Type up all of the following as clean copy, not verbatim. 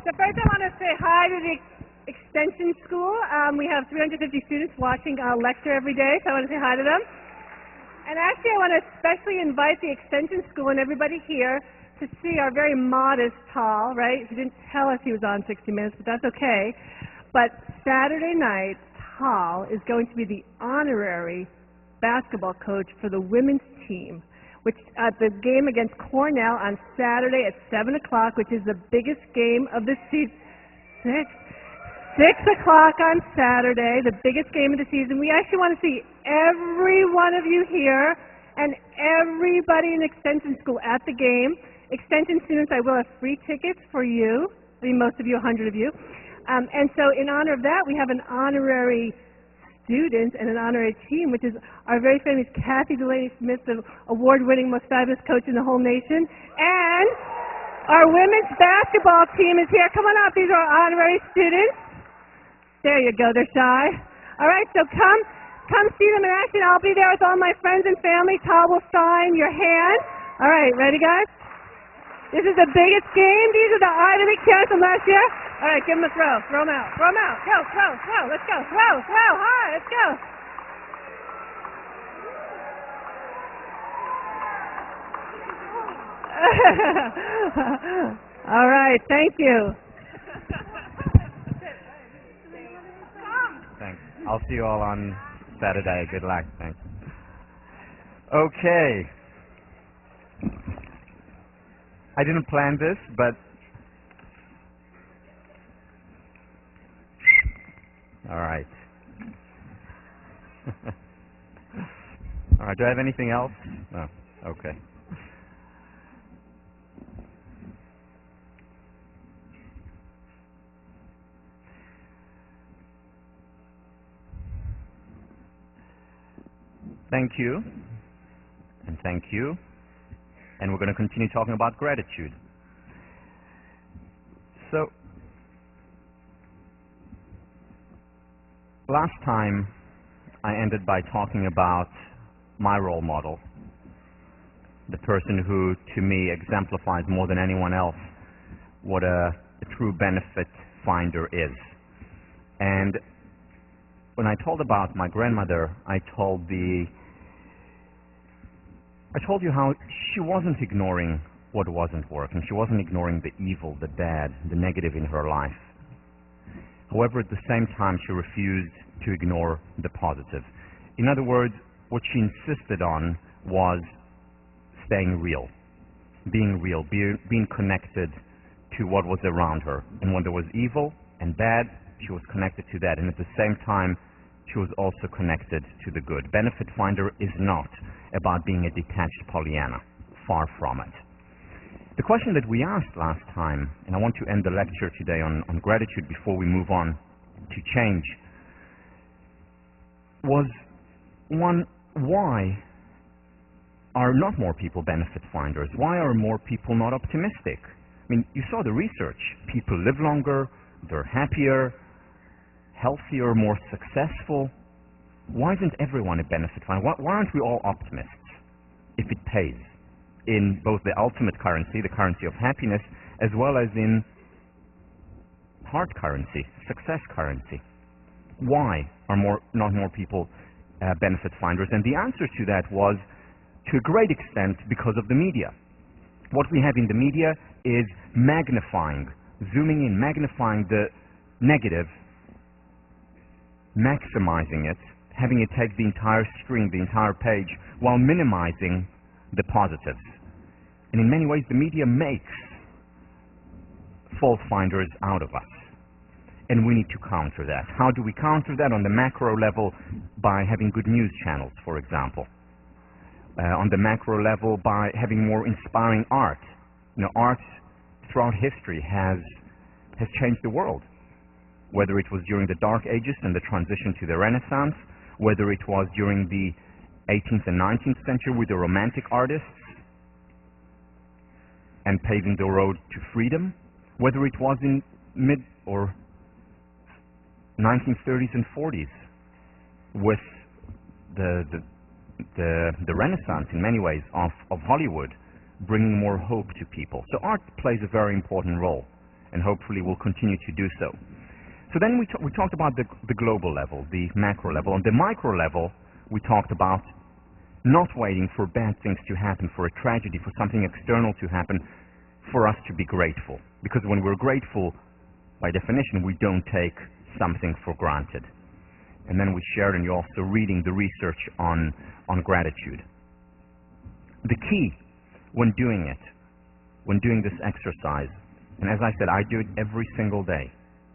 So first I want to say hi to the Extension School. We have 350 students watching a lecture every day, so I want to say hi to them. And actually I want to especially invite the Extension School and everybody here to see our very modest Tal, right? He didn't tell us he was on 60 Minutes, but that's okay. But Saturday night, Tal is going to be the honorary basketball coach for the women's team, which at the game against Cornell on Saturday at 7 o'clock, which is the biggest game of the season. 6 o'clock on Saturday, the biggest game of the season. We actually want to see every one of you here and everybody in Extension School at the game. Extension students, I will have free tickets for you. I mean, most of you, 100 of you. And so in honor of that, we have an honorary student and an honorary team, which is our very famous Kathy Delaney-Smith, the award-winning, most fabulous coach in the whole nation. And our women's basketball team is here. Come on up. These are our honorary students. There you go. They're shy. All right, so come see them in action. I'll be there with all my friends and family. Tal will sign your hand. All right, ready, guys? This is the biggest game. These are the Ivy League champs from last year. All right, give them a throw. Throw them out. Throw them out. Go, throw, throw. Let's go. Throw, throw. High. Let's go. All right, thank you. Thanks. I'll see you all on Saturday. Good luck. Thanks. Okay. I didn't plan this, but all right. All right. Do I have anything else? No. Okay. Thank you, and thank you, and we're going to continue talking about gratitude. So, last time I ended by talking about my role model, the person who, to me, exemplifies more than anyone else what a true benefit finder is. And when I told about my grandmother, I told you how she wasn't ignoring what wasn't working. She wasn't ignoring the evil, the bad, the negative in her life. However, at the same time, she refused to ignore the positive. In other words, what she insisted on was staying real, being connected to what was around her. And when there was evil and bad, she was connected to that. And at the same time, she was also connected to the good. Benefit finder is not about being a detached Pollyanna. Far from it. The question that we asked last time, and I want to end the lecture today on gratitude before we move on to change, was one, why are not more people benefit finders? Why are more people not optimistic? I mean, you saw the research. People live longer, they're happier, healthier, more successful. Why isn't everyone a benefit finder? Why aren't we all optimists if it pays in both the ultimate currency, the currency of happiness, as well as in hard currency, success currency? Why are not more people benefit finders? And the answer to that was, to a great extent, because of the media. What we have in the media is magnifying, zooming in, magnifying the negative, maximizing it, having it take the entire screen, the entire page, while minimizing the positives. And in many ways, the media makes fault finders out of us. And we need to counter that. How do we counter that? On the macro level, by having good news channels, for example. On the macro level, by having more inspiring art. You know, art throughout history has changed the world. Whether it was during the Dark Ages and the transition to the Renaissance, whether it was during the 18th and 19th century with the Romantic artists and paving the road to freedom, whether it was in mid or 1930s and 40s with the Renaissance, in many ways, of Hollywood, bringing more hope to people. So art plays a very important role. and hopefully we'll continue to do so. So then we talked about the global level, the macro level. On the micro level, we talked about not waiting for bad things to happen, for a tragedy, for something external to happen, for us to be grateful. Because when we're grateful, by definition, we don't take something for granted. And then we shared, and you're also reading the research on gratitude. The key when doing it, when doing this exercise, and as I said, I do it every single day.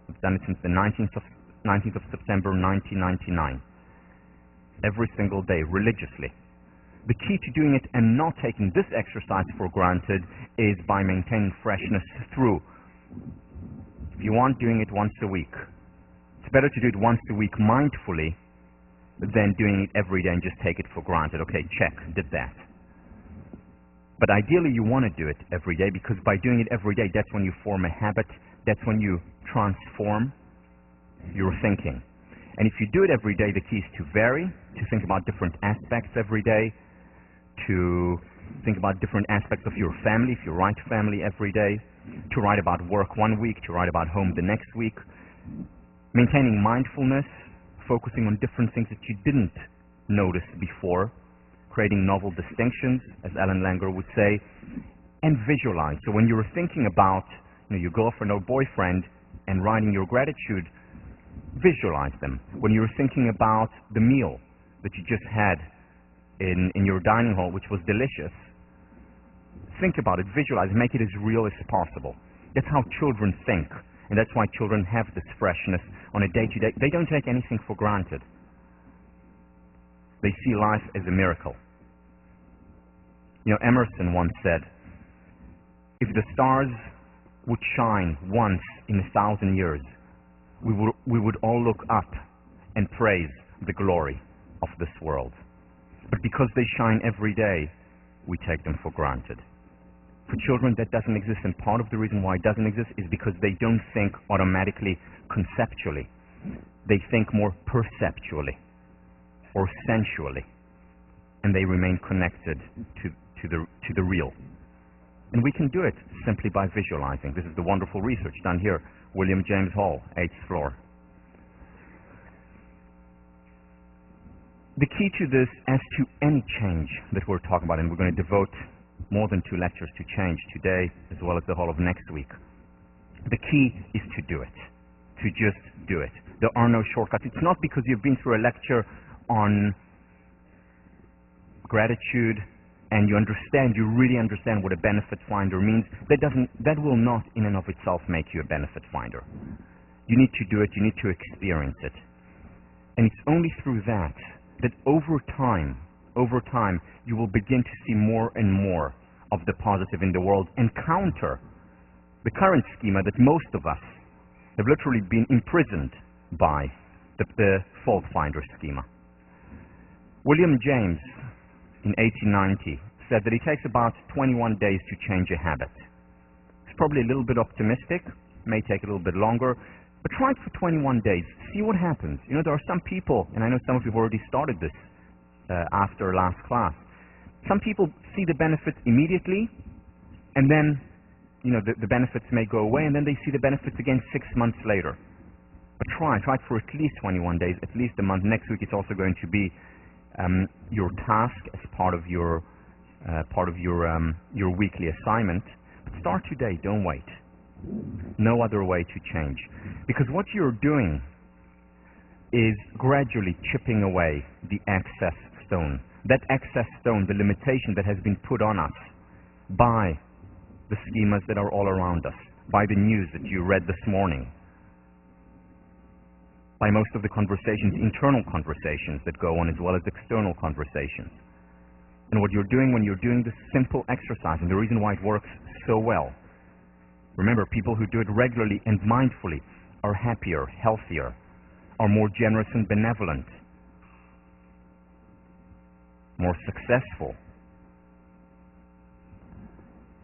I've done it since the 19th of September 1999. Every single day, religiously. The key to doing it and not taking this exercise for granted is by maintaining freshness through. If you want, doing it once a week. It's better to do it once a week mindfully than doing it every day and just take it for granted. Okay, check, did that. But ideally you want to do it every day, because by doing it every day, that's when you form a habit, that's when you transform your thinking. And if you do it every day, the key is to vary, to think about different aspects every day, to think about different aspects of your family, if you write family every day, to write about work one week, to write about home the next week. Maintaining mindfulness, focusing on different things that you didn't notice before, creating novel distinctions, as Ellen Langer would say, and visualize. So when you're thinking about your girlfriend or boyfriend and writing your gratitude, visualize them. When you're thinking about the meal that you just had in your dining hall, which was delicious, think about it, visualize, make it as real as possible. That's how children think, and that's why children have this freshness on a day-to-day. They don't take anything for granted. They see life as a miracle. Emerson once said, if the stars would shine once in 1,000 years, we would all look up and praise the glory of this world. But because they shine every day, we take them for granted. For children, that doesn't exist, and part of the reason why it doesn't exist is because they don't think automatically conceptually. They think more perceptually or sensually, and they remain connected to the real. And we can do it simply by visualizing. This is the wonderful research done here, William James Hall, 8th floor. The key to this, as to any change that we're talking about, and we're going to devote more than 2 lectures to change today, as well as the whole of next week. The key is to do it, to just do it. There are no shortcuts. It's not because you've been through a lecture on gratitude and you really understand what a benefit finder means. That will not in and of itself make you a benefit finder. You need to do it, you need to experience it. And it's only through that over time, you will begin to see more and more of the positive in the world and counter the current schema that most of us have literally been imprisoned by, the fault finder schema. William James, in 1890, said that it takes about 21 days to change a habit. It's probably a little bit optimistic, may take a little bit longer, but try it for 21 days. See what happens. There are some people, and I know some of you have already started this after last class. Some people see the benefits immediately, and then the benefits may go away, and then they see the benefits again 6 months later. But try it for at least 21 days, at least a month. Next week it's also going to be your task as part of your weekly assignment. But start today, don't wait. No other way to change. Because what you're doing is gradually chipping away the excess stone. That excess stone, the limitation that has been put on us by the schemas that are all around us, by the news that you read this morning, by most of the conversations, internal conversations that go on, as well as external conversations. And what you're doing when you're doing this simple exercise, and the reason why it works so well, remember, people who do it regularly and mindfully are happier, healthier, are more generous and benevolent, more successful.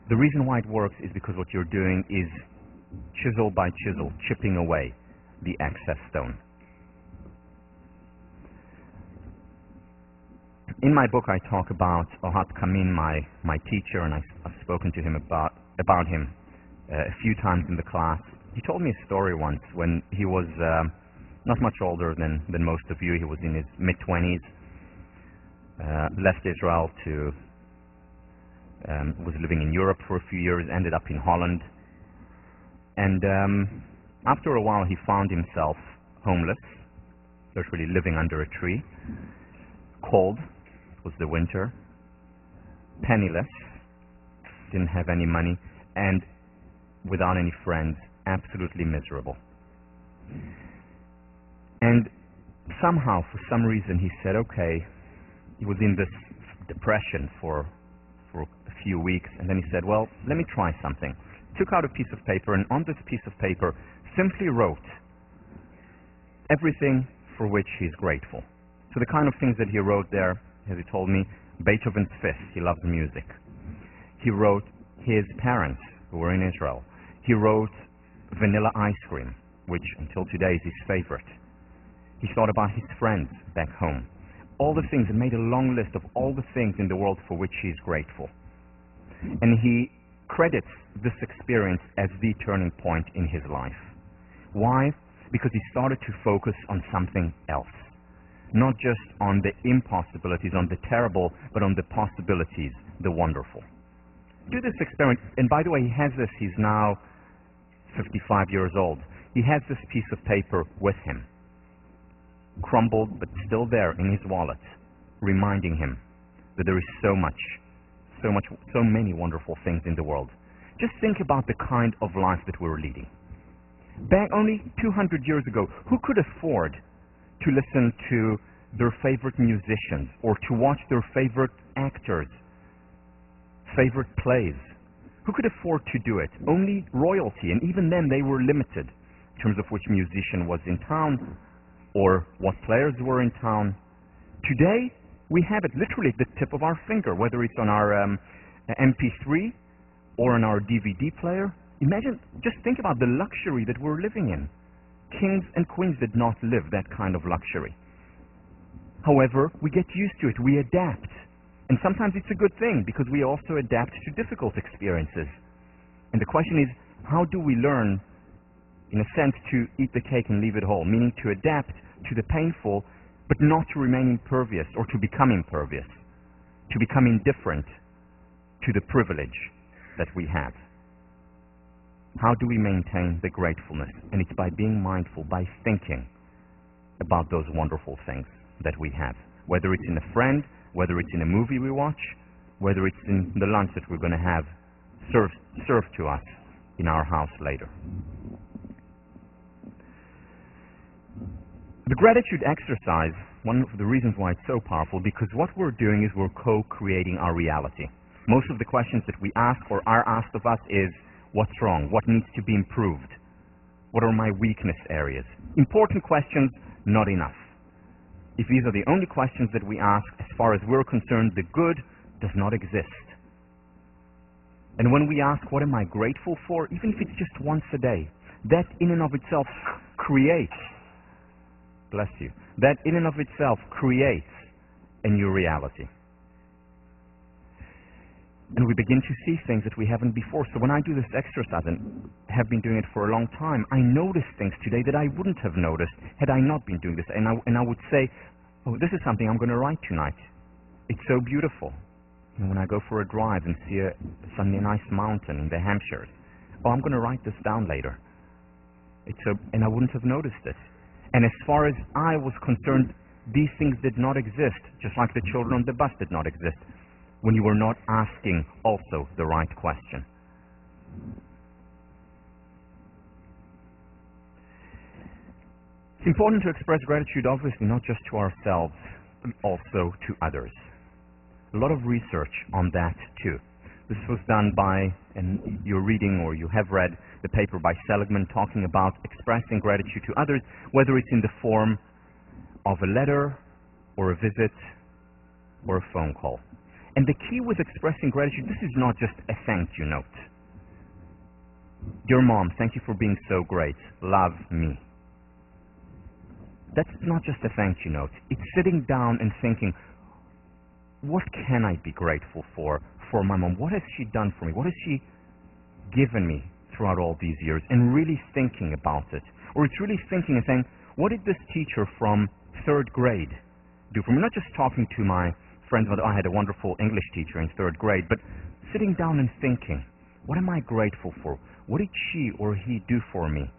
The reason why it works is because what you're doing is chisel by chisel, chipping away the excess stone. In my book, I talk about Ohad Kamin, my teacher, and I've spoken to him about him a few times in the class. He told me a story once when he was not much older than most of you. He was in his mid-20s, left Israel to, was living in Europe for a few years, ended up in Holland. And after a while, he found himself homeless, literally living under a tree. Cold, it was the winter, penniless, didn't have any money, and without any friends, absolutely miserable. And somehow, for some reason, he said, okay, he was in this depression for a few weeks, and then he said, well, let me try something. Took out a piece of paper, and on this piece of paper simply wrote everything for which he's grateful. So the kind of things that he wrote there, as he told me, Beethoven's Fifth, he loves music. He wrote his parents, who were in Israel. He wrote vanilla ice cream, which until today is his favorite. He thought about his friends back home. All the things, and made a long list of all the things in the world for which he's grateful. And he credits this experience as the turning point in his life. Why? Because he started to focus on something else. Not just on the impossibilities, on the terrible, but on the possibilities, the wonderful. Do this experiment, and by the way, he has this, he's now 55 years old. He has this piece of paper with him, crumbled but still there in his wallet, reminding him that there is so many wonderful things in the world. Just think about the kind of life that we're leading. Back only 200 years ago, who could afford to listen to their favorite musicians or to watch their favorite actors, favorite plays? Who could afford to do it? Only royalty, and even then they were limited in terms of which musician was in town or what players were in town. Today, we have it literally at the tip of our finger, whether it's on our MP3 or on our DVD player. Imagine, just think about the luxury that we're living in. Kings and queens did not live that kind of luxury. However, we get used to it, we adapt. And sometimes it's a good thing because we also adapt to difficult experiences. And the question is, how do we learn, in a sense, to eat the cake and leave it whole, meaning to adapt to the painful, but not to remain impervious or to become impervious, to become indifferent to the privilege that we have. How do we maintain the gratefulness? And it's by being mindful, by thinking about those wonderful things that we have, whether it's in a friend, whether it's in a movie we watch, whether it's in the lunch that we're going to have served to us in our house later. The gratitude exercise, one of the reasons why it's so powerful, because what we're doing is we're co-creating our reality. Most of the questions that we ask or are asked of us is, what's wrong? What needs to be improved? What are my weakness areas? Important questions, not enough. If these are the only questions that we ask, as far as we're concerned, the good does not exist. And when we ask, what am I grateful for, even if it's just once a day, that in and of itself creates, bless you, that in and of itself creates a new reality. And we begin to see things that we haven't before. So when I do this exercise, and have been doing it for a long time, I notice things today that I wouldn't have noticed had I not been doing this. And I would say, oh, this is something I'm going to write tonight. It's so beautiful. And when I go for a drive and see suddenly a nice mountain in the Hampshires, oh, I'm going to write this down later. And I wouldn't have noticed it. And as far as I was concerned, these things did not exist, just like the children on the bus did not exist, when you were not asking also the right question. It's important to express gratitude, obviously, not just to ourselves, but also to others. A lot of research on that, too. This was done by, and you're reading or you have read the paper by Seligman talking about expressing gratitude to others, whether it's in the form of a letter or a visit or a phone call. And the key with expressing gratitude, this is not just a thank you note. Dear Mom, thank you for being so great. Love me. That's not just a thank you note. It's sitting down and thinking, what can I be grateful for my mom? What has she done for me? What has she given me throughout all these years and really thinking about it. Or it's really thinking and saying, what did this teacher from 3rd grade do for me? Not just talking to my friends about, I had a wonderful English teacher in 3rd grade, but sitting down and thinking, what am I grateful for? What did she or he do for me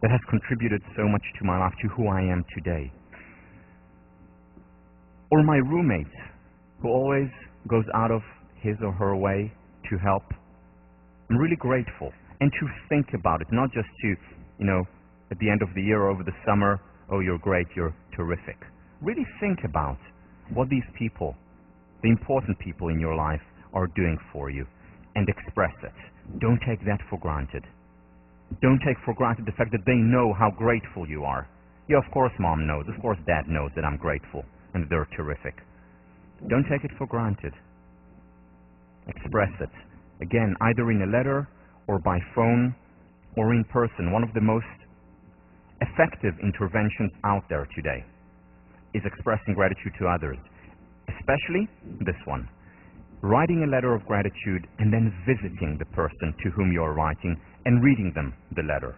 that has contributed so much to my life, to who I am today? Or my roommate, who always goes out of his or her way to help. I'm really grateful. And to think about it, not just to, at the end of the year or over the summer, oh, you're great, you're terrific. Really think about what these people, the important people in your life, are doing for you and express it. Don't take that for granted. Don't take for granted the fact that they know how grateful you are. Yeah, of course mom knows, of course dad knows that I'm grateful and that they're terrific. Don't take it for granted. Express it. Again, either in a letter or by phone or in person. One of the most effective interventions out there today is expressing gratitude to others, especially this one. Writing a letter of gratitude and then visiting the person to whom you are writing and reading them the letter.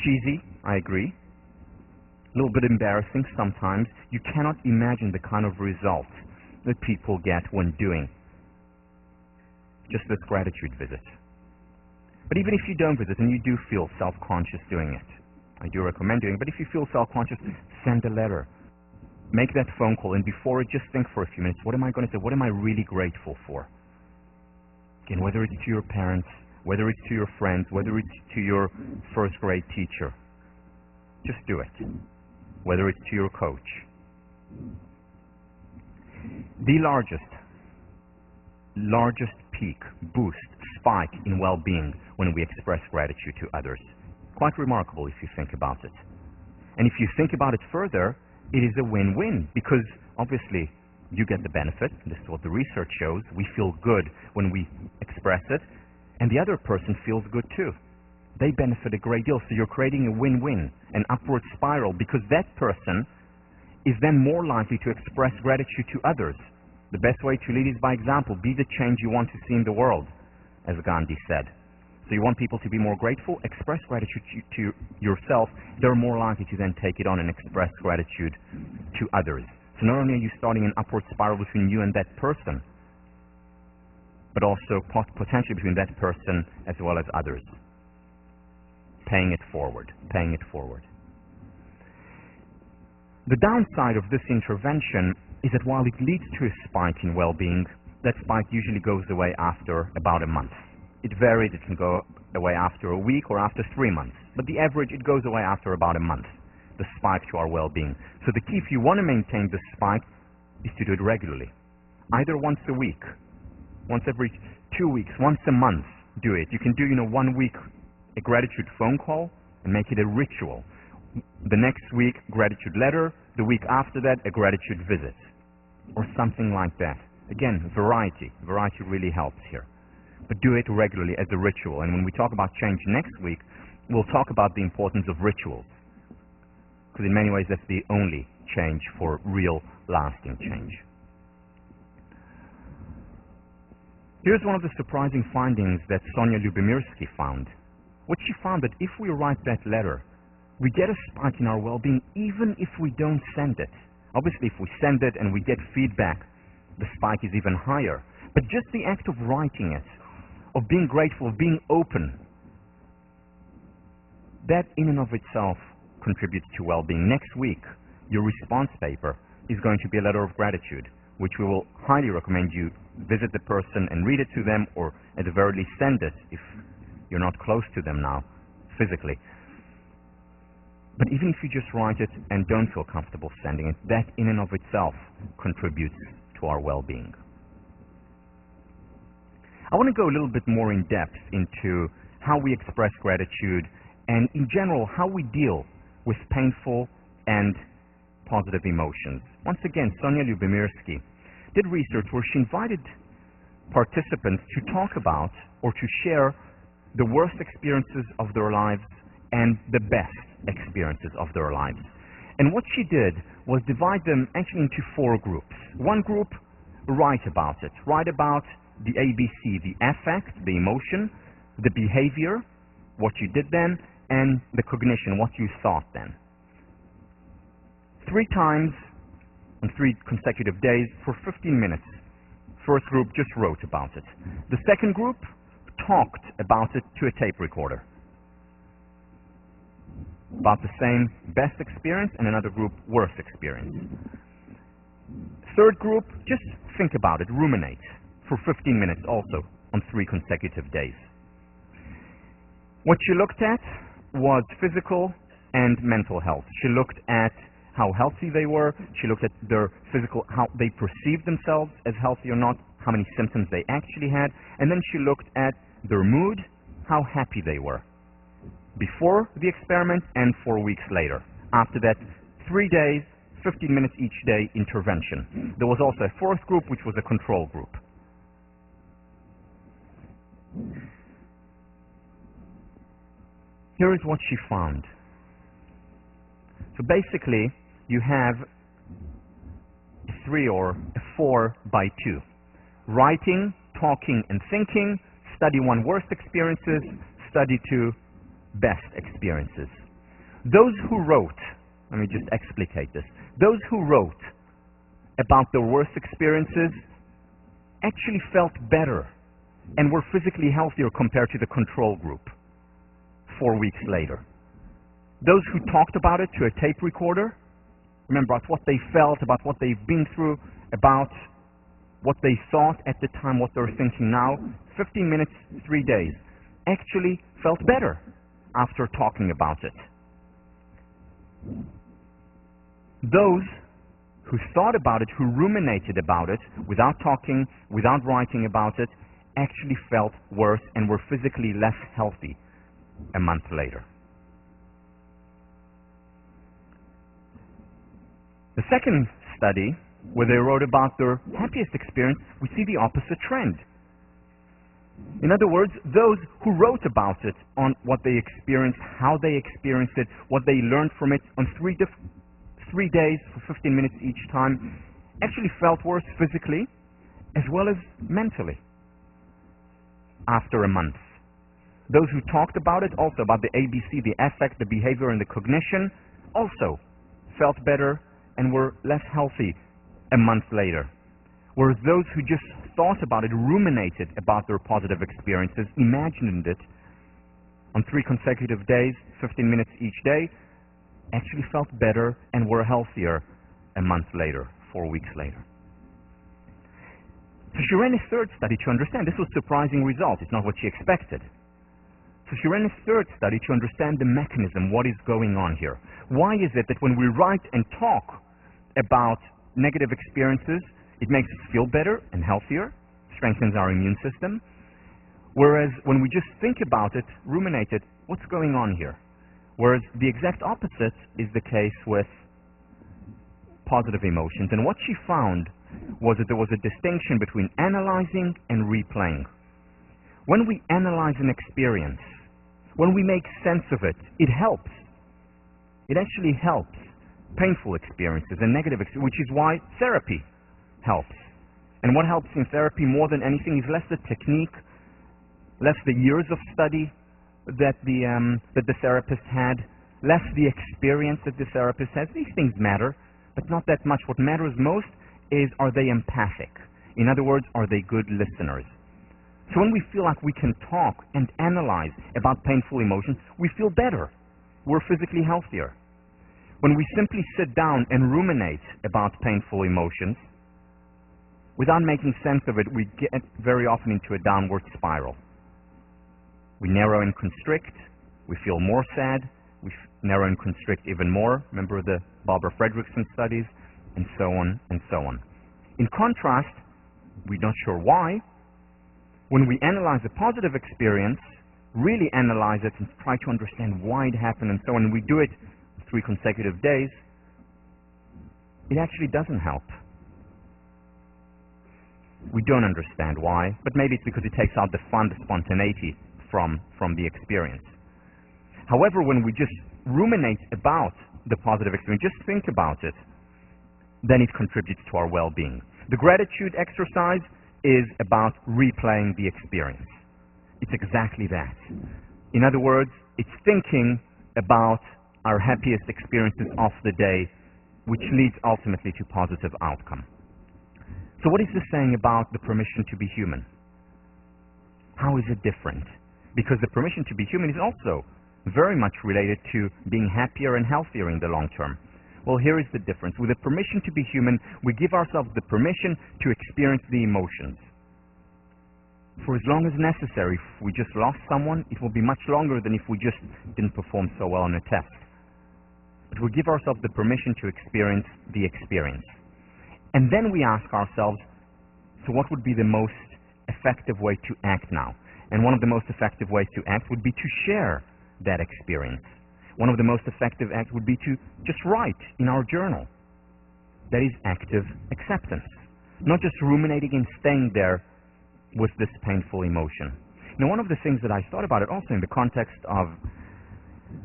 Cheesy, I agree. A little bit embarrassing sometimes. You cannot imagine the kind of result that people get when doing just this gratitude visit. But even if you don't visit and you do feel self-conscious doing it, I do recommend doing it, but if you feel self-conscious, send a letter. Make that phone call, and before it, just think for a few minutes, what am I going to say? What am I really grateful for? Again, whether it's to your parents, whether it's to your friends, whether it's to your 1st grade teacher, just do it. Whether it's to your coach. The largest peak, boost, spike in well-being when we express gratitude to others. Quite remarkable if you think about it. And if you think about it further, it is a win-win, because obviously you get the benefit. This is what the research shows. We feel good when we express it, and the other person feels good too. They benefit a great deal, so you're creating a win-win, an upward spiral, because that person is then more likely to express gratitude to others. The best way to lead is by example. Be the change you want to see in the world, as Gandhi said. So you want people to be more grateful? Express gratitude to yourself. They're more likely to then take it on and express gratitude to others. So not only are you starting an upward spiral between you and that person, but also potentially between that person as well as others. Paying it forward, paying it forward. The downside of this intervention is that while it leads to a spike in well-being, that spike usually goes away after about a month. It varies. It can go away after a week or after 3 months. But the average, it goes away after about a month, the spike to our well-being. So the key, if you want to maintain the spike, is to do it regularly. Either once a week, once every 2 weeks, once a month, do it. You can do, 1 week a gratitude phone call and make it a ritual. The next week, gratitude letter. The week after that, a gratitude visit. Or something like that. Again, variety. Variety really helps here. But do it regularly as a ritual. And when we talk about change next week, we'll talk about the importance of rituals. Because in many ways, that's the only change for real, lasting change. Here's one of the surprising findings that Sonia Lyubomirsky found. What she found that if we write that letter, we get a spike in our well-being even if we don't send it. Obviously, if we send it and we get feedback, the spike is even higher. But just the act of writing it, of being grateful, of being open, that in and of itself contributes to well-being. Next week, your response paper is going to be a letter of gratitude, which we will highly recommend you visit the person and read it to them, or at the very least send it if you're not close to them now, physically. But even if you just write it and don't feel comfortable sending it, that in and of itself contributes to our well-being. I want to go a little bit more in depth into how we express gratitude and, in general, how we deal with painful and positive emotions. Once again, Sonia Lyubomirsky did research where she invited participants to talk about or to share the worst experiences of their lives and the best experiences of their lives. And what she did was divide them actually into 4 groups. One group, write about it. Write about the ABC, the affect, the emotion, the behavior, what you did then, and the cognition, what you thought then. 3 times on 3 consecutive days for 15 minutes. First group just wrote about it. The second group talked about it to a tape recorder. About the same best experience, and another group worst experience. Third group, just think about it, ruminate for 15 minutes also on 3 consecutive days. What she looked at was physical and mental health. She looked at how healthy they were. She looked at their physical, how they perceived themselves as healthy or not, how many symptoms they actually had, and then she looked at their mood, how happy they were before the experiment and 4 weeks later. After that, 3 days, 15 minutes each day intervention. There was also a 4th group, which was a control group. Here is what she found. So basically, you have a 3 or a 4 by 2. Writing, talking, and thinking. Study 1 worst experiences, study 2 best experiences. Those who wrote, let me just explicate this, those who wrote about their worst experiences actually felt better and were physically healthier compared to the control group 4 weeks later. Those who talked about it to a tape recorder, remember about what they felt, about what they've been through, about what they thought at the time, what they're thinking now, 15 minutes, 3 days, actually felt better after talking about it. Those who thought about it, who ruminated about it, without talking, without writing about it, actually felt worse and were physically less healthy a month later. The second study, where they wrote about their happiest experience, we see the opposite trend. In other words, those who wrote about it, on what they experienced, how they experienced it, what they learned from it, on 3 days for 15 minutes each time, actually felt worse physically as well as mentally after a month. Those who talked about it, also about the ABC, the affect, the behavior, and the cognition, also felt better and were less healthy a month later. Whereas those who just thought about it, ruminated about their positive experiences, imagined it on 3 consecutive days, 15 minutes each day, actually felt better and were healthier a month later, 4 weeks later. So she ran a 3rd study to understand. This was a surprising result. It's not what she expected. So she ran a 3rd study to understand the mechanism, what is going on here. Why is it that when we write and talk about negative experiences, it makes us feel better and healthier, strengthens our immune system, whereas when we just think about it, ruminate it, what's going on here? Whereas the exact opposite is the case with positive emotions. And what she found was that there was a distinction between analyzing and replaying. When we analyze an experience, when we make sense of it, it helps. It actually helps painful experiences and negative experiences, which is why therapy helps. And what helps in therapy more than anything is less the technique, less the years of study that the therapist had, less the experience that the therapist has. These things matter, but not that much. What matters most is, are they empathic? In other words, are they good listeners? So when we feel like we can talk and analyze about painful emotions, we feel better. We're physically healthier. When we simply sit down and ruminate about painful emotions, without making sense of it, we get very often into a downward spiral. We narrow and constrict. We feel more sad. We narrow and constrict even more. Remember the Barbara Fredrickson studies? And so on and so on. In contrast, we're not sure why, when we analyze a positive experience, really analyze it and try to understand why it happened and so on, and we do it 3 consecutive days, it actually doesn't help. We don't understand why, but maybe it's because it takes out the fun, the spontaneity from the experience. However, when we just ruminate about the positive experience, just think about it, then it contributes to our well-being. The gratitude exercise is about replaying the experience. It's exactly that. In other words, it's thinking about our happiest experiences of the day, which leads ultimately to positive outcome. So what is this saying about the permission to be human? How is it different? Because the permission to be human is also very much related to being happier and healthier in the long term. Well, here is the difference. With the permission to be human, we give ourselves the permission to experience the emotions. For as long as necessary, if we just lost someone, it will be much longer than if we just didn't perform so well on a test. But we give ourselves the permission to experience the experience. And then we ask ourselves, so what would be the most effective way to act now? And one of the most effective ways to act would be to share that experience. One of the most effective acts would be to just write in our journal. That is active acceptance. Not just ruminating and staying there with this painful emotion. Now, one of the things that I thought about it also in the context of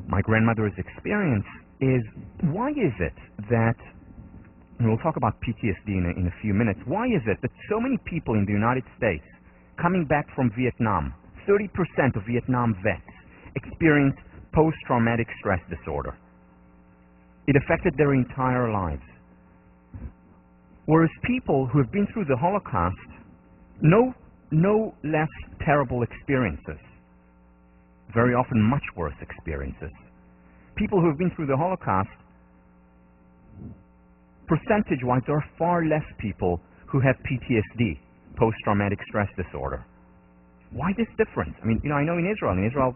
my grandmother's experience is, why is it that, and we'll talk about PTSD in a few minutes, why is it that so many people in the United States coming back from Vietnam, 30% of Vietnam vets experienced post-traumatic stress disorder? It affected their entire lives. Whereas people who have been through the Holocaust know no less terrible experiences, very often much worse experiences. People who have been through the Holocaust, percentage-wise, there are far less people who have PTSD, post-traumatic stress disorder. Why this difference? I mean, I know in Israel,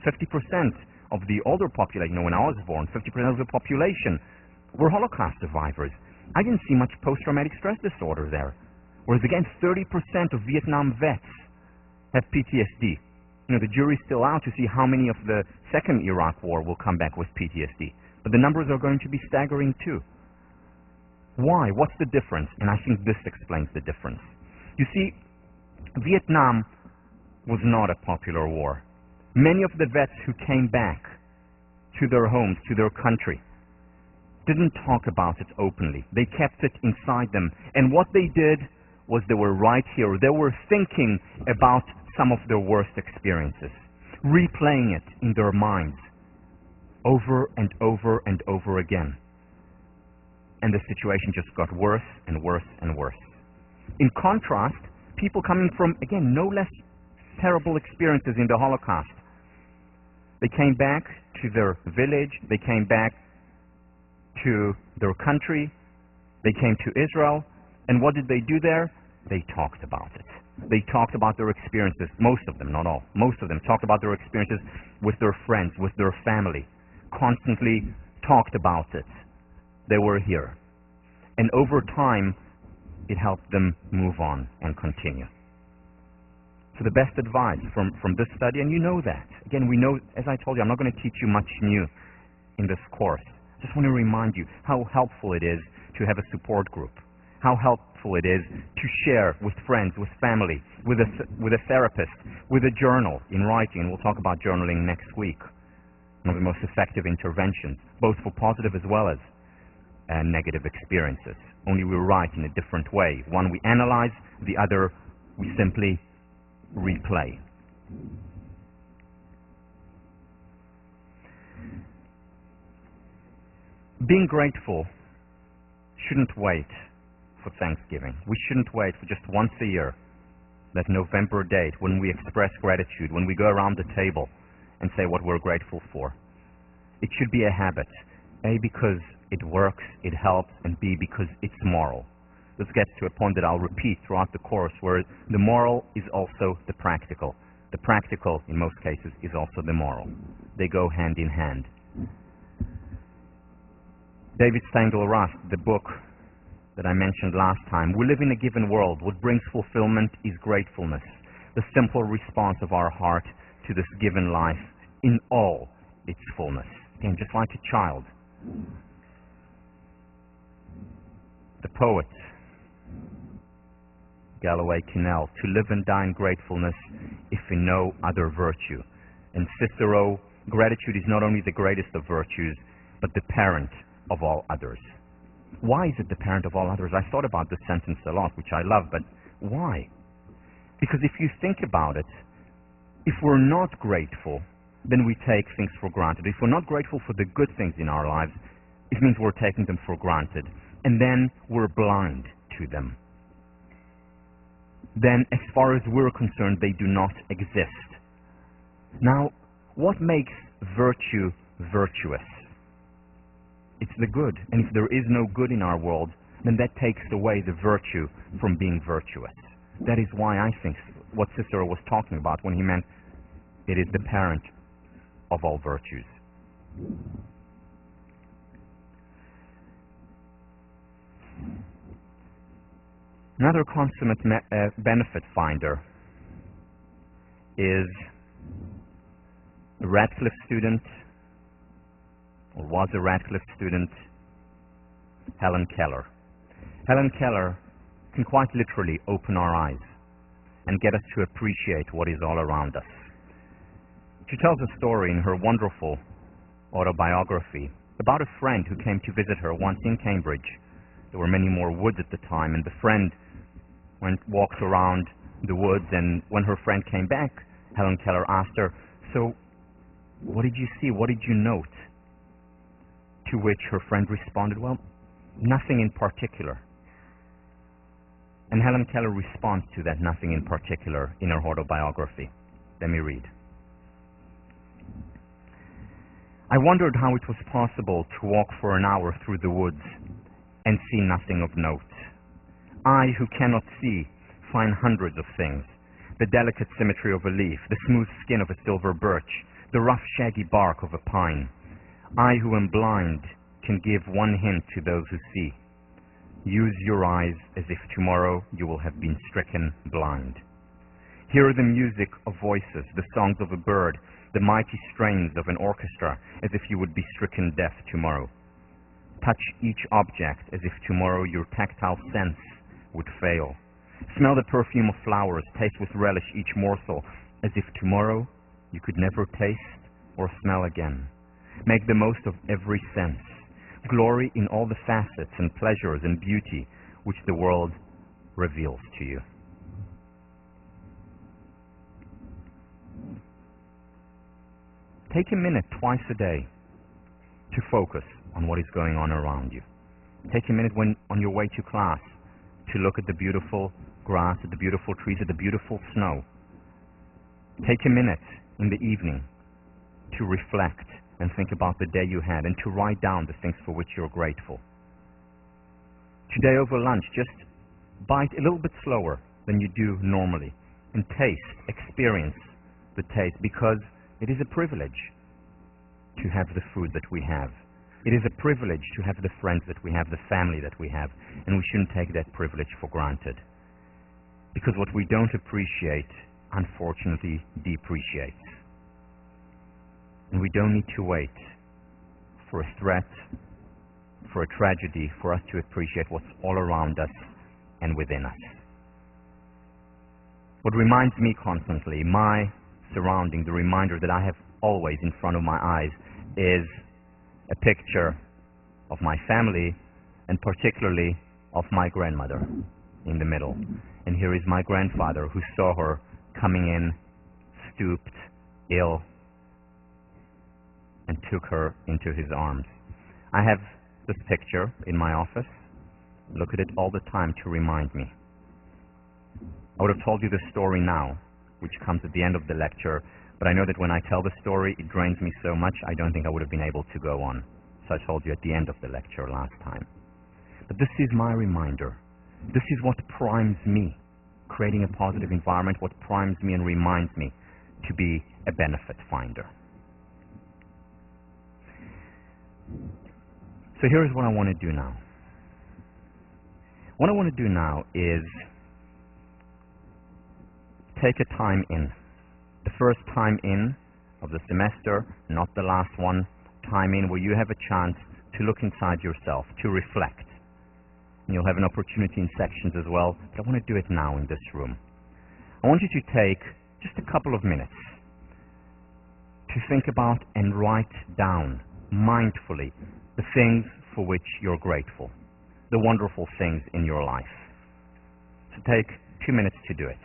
50% of the older population, when I was born, 50% of the population were Holocaust survivors. I didn't see much post-traumatic stress disorder there. Whereas again, 30% of Vietnam vets have PTSD. The jury's still out to see how many of the second Iraq War will come back with PTSD. But the numbers are going to be staggering too. Why? What's the difference? And I think this explains the difference. You see, Vietnam was not a popular war. Many of the vets who came back to their homes, to their country, didn't talk about it openly. They kept it inside them. And what they did was they were right here. They were thinking about some of their worst experiences, replaying it in their minds over and over and over again. And the situation just got worse and worse and worse. In contrast, people coming from, again, no less terrible experiences in the Holocaust, they came back to their village, they came back to their country, they came to Israel, and what did they do there? They talked about it. They talked about their experiences, most of them, not all, most of them talked about their experiences with their friends, with their family, constantly talked about it. They were here. And over time, it helped them move on and continue. So the best advice from this study, and you know that. Again, we know, as I told you, I'm not going to teach you much new in this course. Just want to remind you how helpful it is to have a support group, how helpful it is to share with friends, with family, with a therapist, with a journal in writing. And we'll talk about journaling next week. One of the most effective interventions, both for positive as well as negative experiences. Only we write in a different way. One we analyze, the other we simply replay. Being grateful shouldn't wait for Thanksgiving. We shouldn't wait for just once a year, that November date when we express gratitude, when we go around the table and say what we're grateful for. It should be a habit. A, because it works, it helps, and B, because it's moral. This gets to a point that I'll repeat throughout the course, where the moral is also the practical. The practical, in most cases, is also the moral. They go hand in hand. David Stengel-Rast, the book that I mentioned last time, we live in a given world. What brings fulfillment is gratefulness, the simple response of our heart to this given life in all its fullness. Again, just like a child. The poet, Galloway Kinnell, to live and die in gratefulness, if in no other virtue. And Cicero, gratitude is not only the greatest of virtues, but the parent of all others. Why is it the parent of all others? I thought about this sentence a lot, which I love, but Why? Because if you think about it, if we're not grateful, then we take things for granted. If we're not grateful for the good things in our lives, it means we're taking them for granted. And then we're blind to them. Then, as far as we're concerned, they do not exist. Now, what makes virtue virtuous? It's the good. And if there is no good in our world, then that takes away the virtue from being virtuous. That is why I think what Cicero was talking about when he meant it is the parent of all virtues. Another consummate benefit finder is a Radcliffe student, or was a Radcliffe student, Helen Keller. Helen Keller can quite literally open our eyes and get us to appreciate what is all around us. She tells a story in her wonderful autobiography about a friend who came to visit her once in Cambridge. There were many more woods at the time, and the friend walked around the woods, and when her friend came back, Helen Keller asked her, "So, what did you see? What did you note?" To which her friend responded, "Well, nothing in particular." And Helen Keller responds to that nothing in particular in her autobiography. Let me read. "I wondered how it was possible to walk for an hour through the woods and see nothing of note. I, who cannot see, find hundreds of things. The delicate symmetry of a leaf, the smooth skin of a silver birch, the rough shaggy bark of a pine. I, who am blind, can give one hint to those who see. Use your eyes as if tomorrow you will have been stricken blind. Hear the music of voices, the songs of a bird, the mighty strains of an orchestra, as if you would be stricken deaf tomorrow. Touch each object as if tomorrow your tactile sense would fail. Smell the perfume of flowers, taste with relish each morsel, as if tomorrow you could never taste or smell again. Make the most of every sense. Glory in all the facets and pleasures and beauty which the world reveals to you." Take a minute twice a day to focus on what is going on around you. Take a minute on your way to class to look at the beautiful grass, at the beautiful trees, at the beautiful snow. Take a minute in the evening to reflect and think about the day you had and to write down the things for which you're grateful. Today over lunch, just bite a little bit slower than you do normally and taste, experience the taste, because it is a privilege to have the food that we have. It is a privilege to have the friends that we have, the family that we have, and we shouldn't take that privilege for granted. Because what we don't appreciate, unfortunately, depreciates. And we don't need to wait for a threat, for a tragedy, for us to appreciate what's all around us and within us. What reminds me constantly, my surrounding, the reminder that I have always in front of my eyes, is a picture of my family, and particularly of my grandmother in the middle. And here is my grandfather, who saw her coming in, stooped, ill, and took her into his arms. I have this picture in my office. Look at it all the time to remind me. I would have told you the story now, which comes at the end of the lecture, but I know that when I tell the story, it drains me so much, I don't think I would have been able to go on. So I told you at the end of the lecture last time. But this is my reminder. This is what primes me, creating a positive environment, what primes me and reminds me to be a benefit finder. So here's what I want to do now. What I want to do now is take a time in. The first time in of the semester, not the last one. Time in where you have a chance to look inside yourself, to reflect. And you'll have an opportunity in sections as well, but I want to do it now in this room. I want you to take just a couple of minutes to think about and write down mindfully the things for which you're grateful, the wonderful things in your life. So take 2 minutes to do it.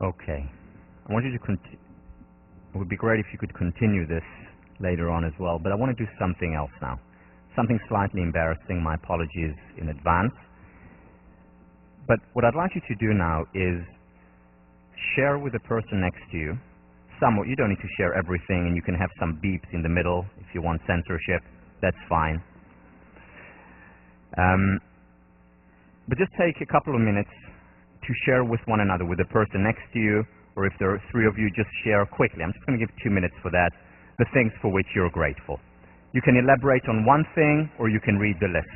Okay. I want you to it would be great if you could continue this later on as well, but I want to do something else now. Something slightly embarrassing. My apologies in advance. But what I'd like you to do now is share with the person next to you somewhat. You don't need to share everything, and you can have some beeps in the middle if you want censorship. That's fine. But just take a couple of minutes to share with one another, with the person next to you, or if there are 3 of you, just share quickly. I'm just going to give 2 minutes for that, the things for which you're grateful. You can elaborate on one thing, or you can read the list.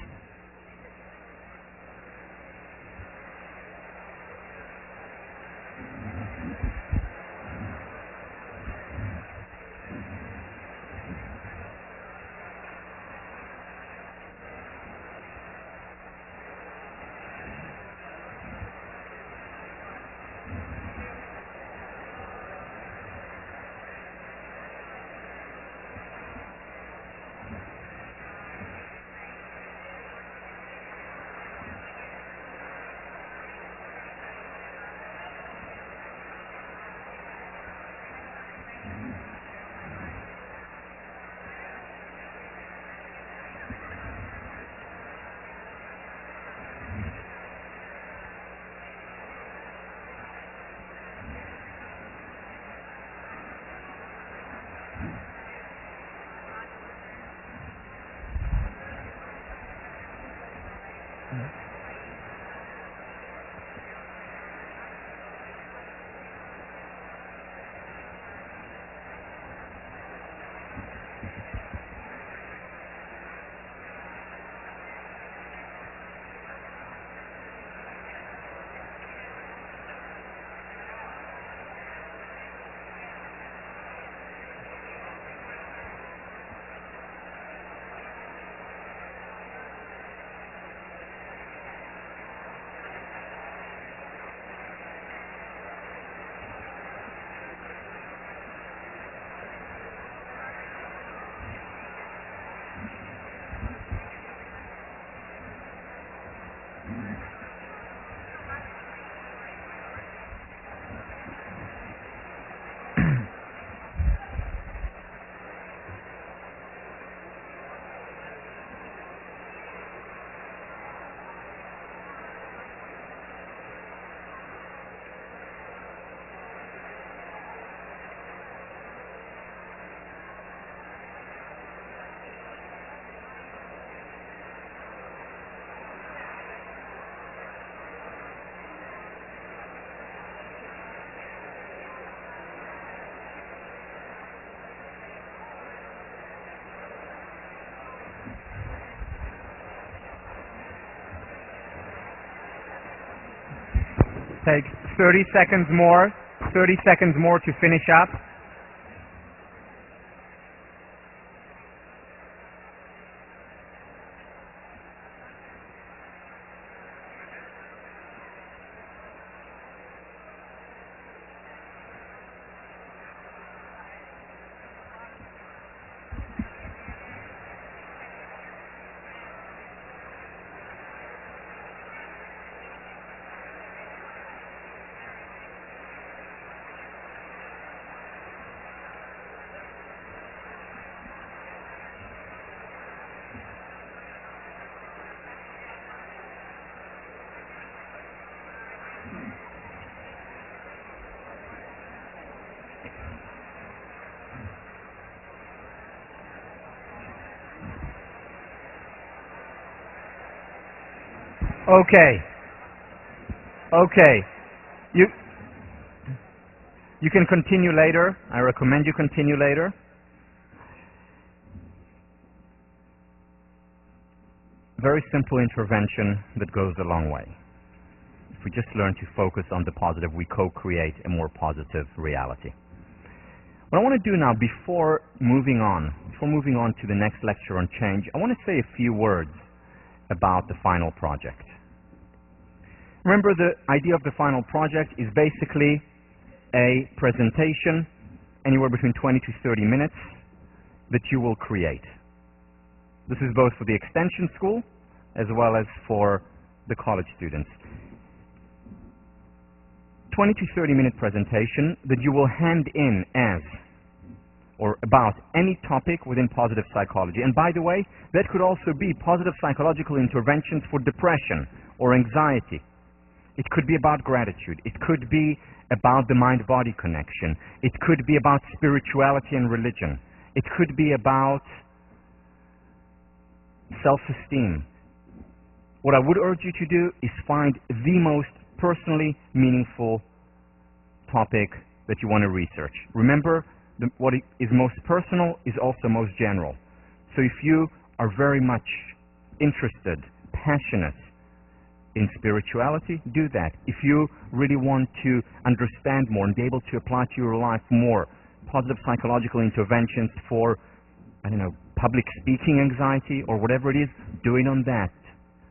take 30 seconds more, 30 seconds more to finish up. Okay. You can continue later. I recommend you continue later. Very simple intervention that goes a long way. If we just learn to focus on the positive, we co-create a more positive reality. What I want to do now, before moving on to the next lecture on change, I want to say a few words about the final project. Remember, the idea of the final project is basically a presentation, anywhere between 20 to 30 minutes, that you will create. This is both for the extension school as well as for the college students. 20 to 30 minute presentation that you will hand in as or about any topic within positive psychology. And by the way, that could also be positive psychological interventions for depression or anxiety. It could be about gratitude. It could be about the mind-body connection. It could be about spirituality and religion. It could be about self-esteem. What I would urge you to do is find the most personally meaningful topic that you want to research. Remember, what is most personal is also most general. So if you are very much interested, passionate in spirituality, do that. If you really want to understand more and be able to apply to your life more positive psychological interventions for, I don't know, public speaking anxiety or whatever it is, do it on that.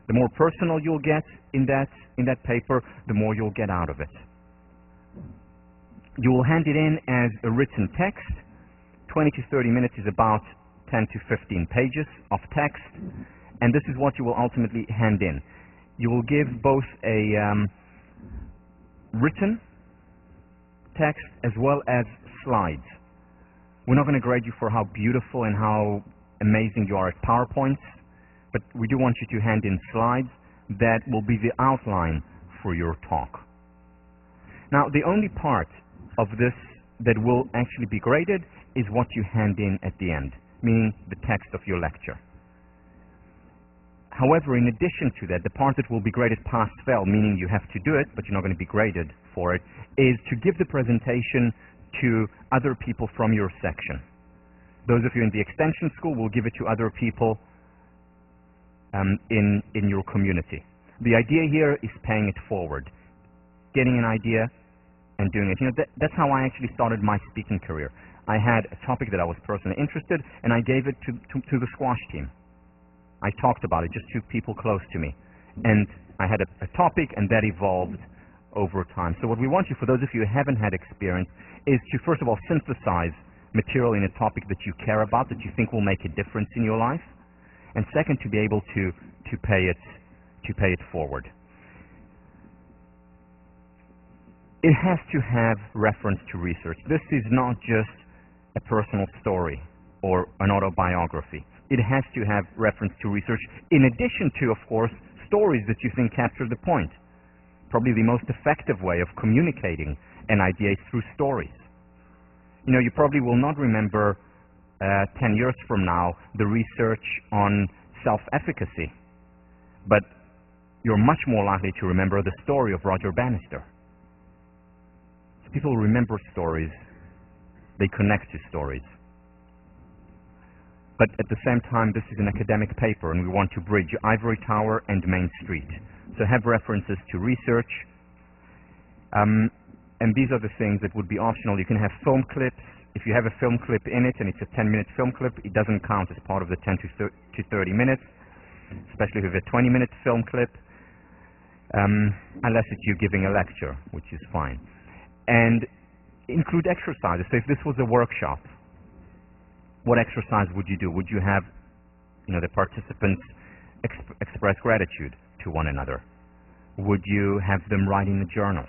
The more personal you'll get in that paper, the more you'll get out of it. You will hand it in as a written text. 20 to 30 minutes is about 10 to 15 pages of text, and this is what you will ultimately hand in. You will give both a written text as well as slides. We're not going to grade you for how beautiful and how amazing you are at PowerPoints, but we do want you to hand in slides that will be the outline for your talk. Now, the only part of this that will actually be graded is what you hand in at the end, meaning the text of your lecture. However, in addition to that, the part that will be graded pass-fail, meaning you have to do it, but you're not going to be graded for it, is to give the presentation to other people from your section. Those of you in the extension school will give it to other people in your community. The idea here is paying it forward, getting an idea and doing it. You know, that's how I actually started my speaking career. I had a topic that I was personally interested in, and I gave it to the squash team. I talked about it just to people close to me. And I had a topic, and that evolved over time. So what we want you, for those of you who haven't had experience, is to first of all synthesize material in a topic that you care about, that you think will make a difference in your life, and second, to be able to pay it forward. It has to have reference to research. This is not just a personal story or an autobiography. It has to have reference to research, in addition to, of course, stories that you think capture the point. Probably the most effective way of communicating an idea is through stories. You know, you probably will not remember 10 years from now the research on self-efficacy, but you're much more likely to remember the story of Roger Bannister. So people remember stories, they connect to stories. But at the same time, this is an academic paper, and we want to bridge Ivory Tower and Main Street. So have references to research. And these are the things that would be optional. You can have film clips. If you have a film clip in it and it's a 10-minute film clip, it doesn't count as part of the 10 to 30 minutes, especially if you have a 20-minute film clip, unless it's you giving a lecture, which is fine. And include exercises. So if this was a workshop, what exercise would you do? Would you have, the participants express gratitude to one another? Would you have them write in a journal?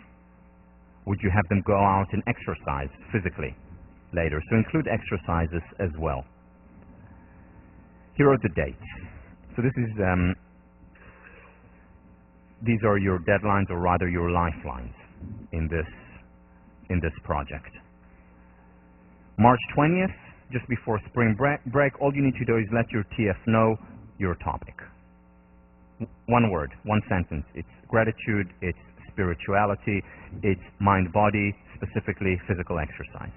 Would you have them go out and exercise physically later? So include exercises as well. Here are the dates. So this is, these are your deadlines, or rather your lifelines in this project. March 20th, just before spring break, all you need to do is let your TF know your topic. One word, one sentence. It's gratitude, it's spirituality, it's mind-body, specifically physical exercise.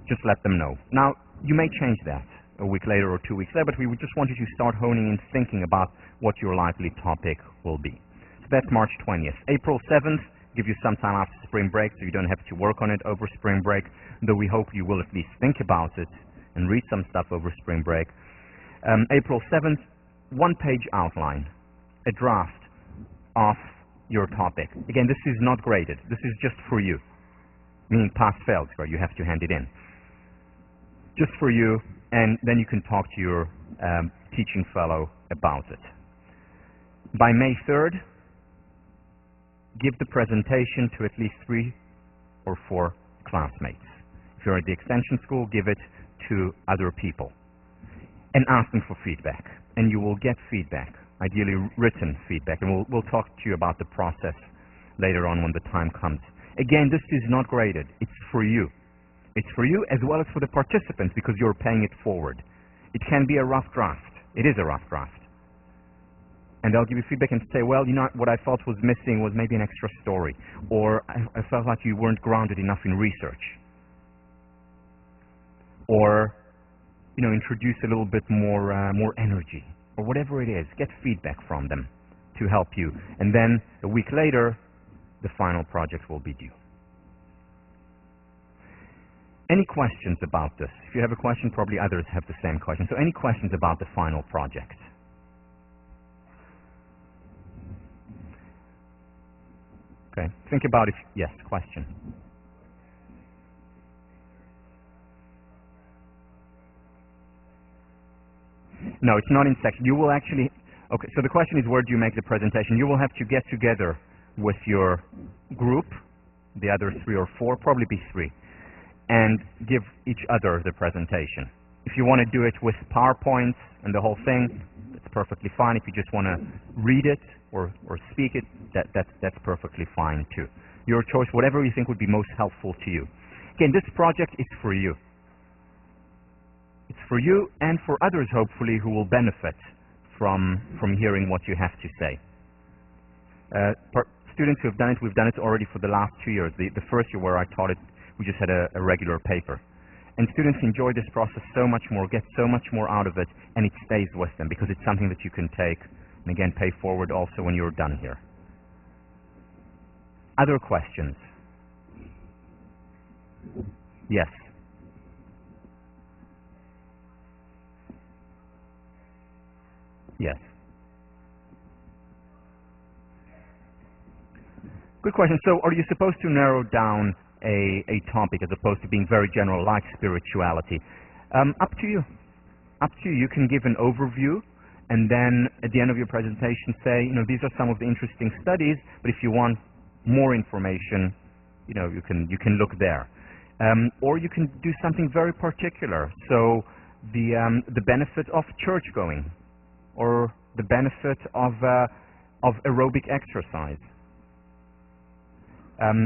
Just let them know. Now, you may change that a week later or 2 weeks later, but we would just want you to start honing and thinking about what your likely topic will be. So that's March 20th. April 7th, give you some time after spring break so you don't have to work on it over spring break, though we hope you will at least think about it and read some stuff over spring break. April 7th, one-page outline, a draft of your topic. Again, this is not graded. This is just for you, meaning pass-fail, where you have to hand it in. Just for you, and then you can talk to your teaching fellow about it. By May 3rd, give the presentation to at least 3 or 4 classmates. If you're at the extension school, give it to other people and ask them for feedback. And you will get feedback, ideally written feedback, and we'll talk to you about the process later on when the time comes. Again, this is not graded. It's for you. It's for you as well as for the participants, because you're paying it forward. It can be a rough draft. It is a rough draft. And they'll give you feedback and say, well, what I felt was missing was maybe an extra story, or I felt like you weren't grounded enough in research, or introduce a little bit more energy, or whatever it is. Get feedback from them to help you. And then a week later, the final project will be due. Any questions about this? If you have a question, probably others have the same question. So any questions about the final project? Okay, think about it. Yes, question. No, it's not in section. You will actually, okay, so the question is, where do you make the presentation? You will have to get together with your group, the other 3 or 4, probably be 3, and give each other the presentation. If you want to do it with PowerPoint and the whole thing, that's perfectly fine. If you just want to read it or speak it, that's perfectly fine too. Your choice, whatever you think would be most helpful to you. Again, this project is for you. It's for you and for others, hopefully, who will benefit from hearing what you have to say. Students who have done it, we've done it already for the last 2 years. The first year where I taught it, we just had a regular paper. And students enjoy this process so much more, get so much more out of it, and it stays with them because it's something that you can take and again pay forward also when you're done here. Other questions? Yes. Yes. Good question. So are you supposed to narrow down a topic as opposed to being very general like spirituality? Up to you. Up to you. You can give an overview and then at the end of your presentation say, these are some of the interesting studies, but if you want more information, you can look there. Or you can do something very particular. So the benefit of church going, or the benefit of aerobic exercise.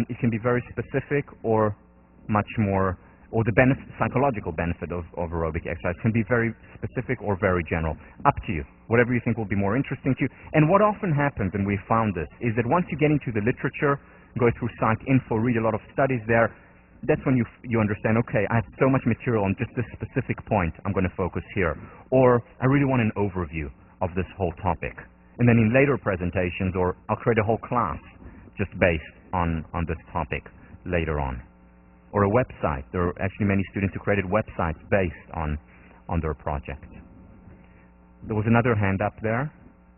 It can be very specific or much more, or the psychological benefit of aerobic exercise can be very specific or very general. Up to you. Whatever you think will be more interesting to you. And what often happens, and we found this, is that once you get into the literature, go through PsycInfo, read a lot of studies there, that's when you understand, okay, I have so much material on just this specific point, I'm going to focus here. Or I really want an overview of this whole topic. And then in later presentations, or I'll create a whole class just based on this topic later on. Or a website. There are actually many students who created websites based on their project. There was another hand up there,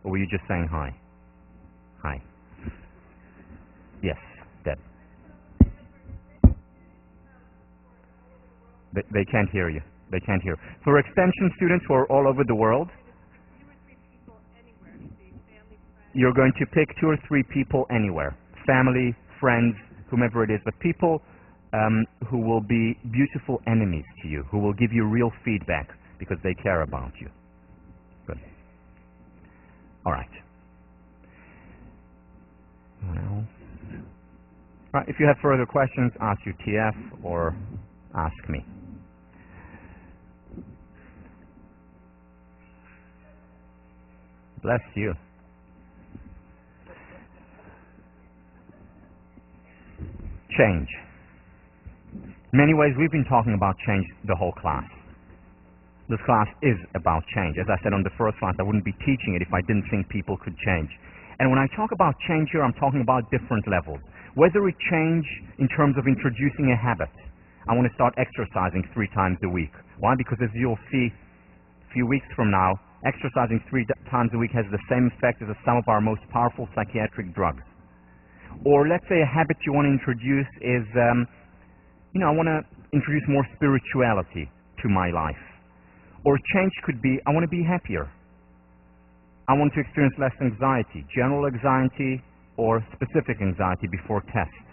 or were you just saying hi? Hi. Yes, Deb. They can't hear you. They can't hear. For extension students who are all over the world, you're going to pick 2 or 3 people anywhere. Family, friends, whomever it is, but people who will be beautiful enemies to you, who will give you real feedback because they care about you. Good. All right. Well, right, if you have further questions, ask your TF or ask me. Bless you. Change. In many ways, we've been talking about change the whole class. This class is about change. As I said on the first class, I wouldn't be teaching it if I didn't think people could change. And when I talk about change here, I'm talking about different levels. Whether it change in terms of introducing a habit. I want to start exercising 3 times a week. Why? Because as you'll see a few weeks from now, exercising 3 times a week has the same effect as some of our most powerful psychiatric drugs. Or let's say a habit you want to introduce is, I want to introduce more spirituality to my life. Or change could be, I want to be happier. I want to experience less anxiety, general anxiety or specific anxiety before tests.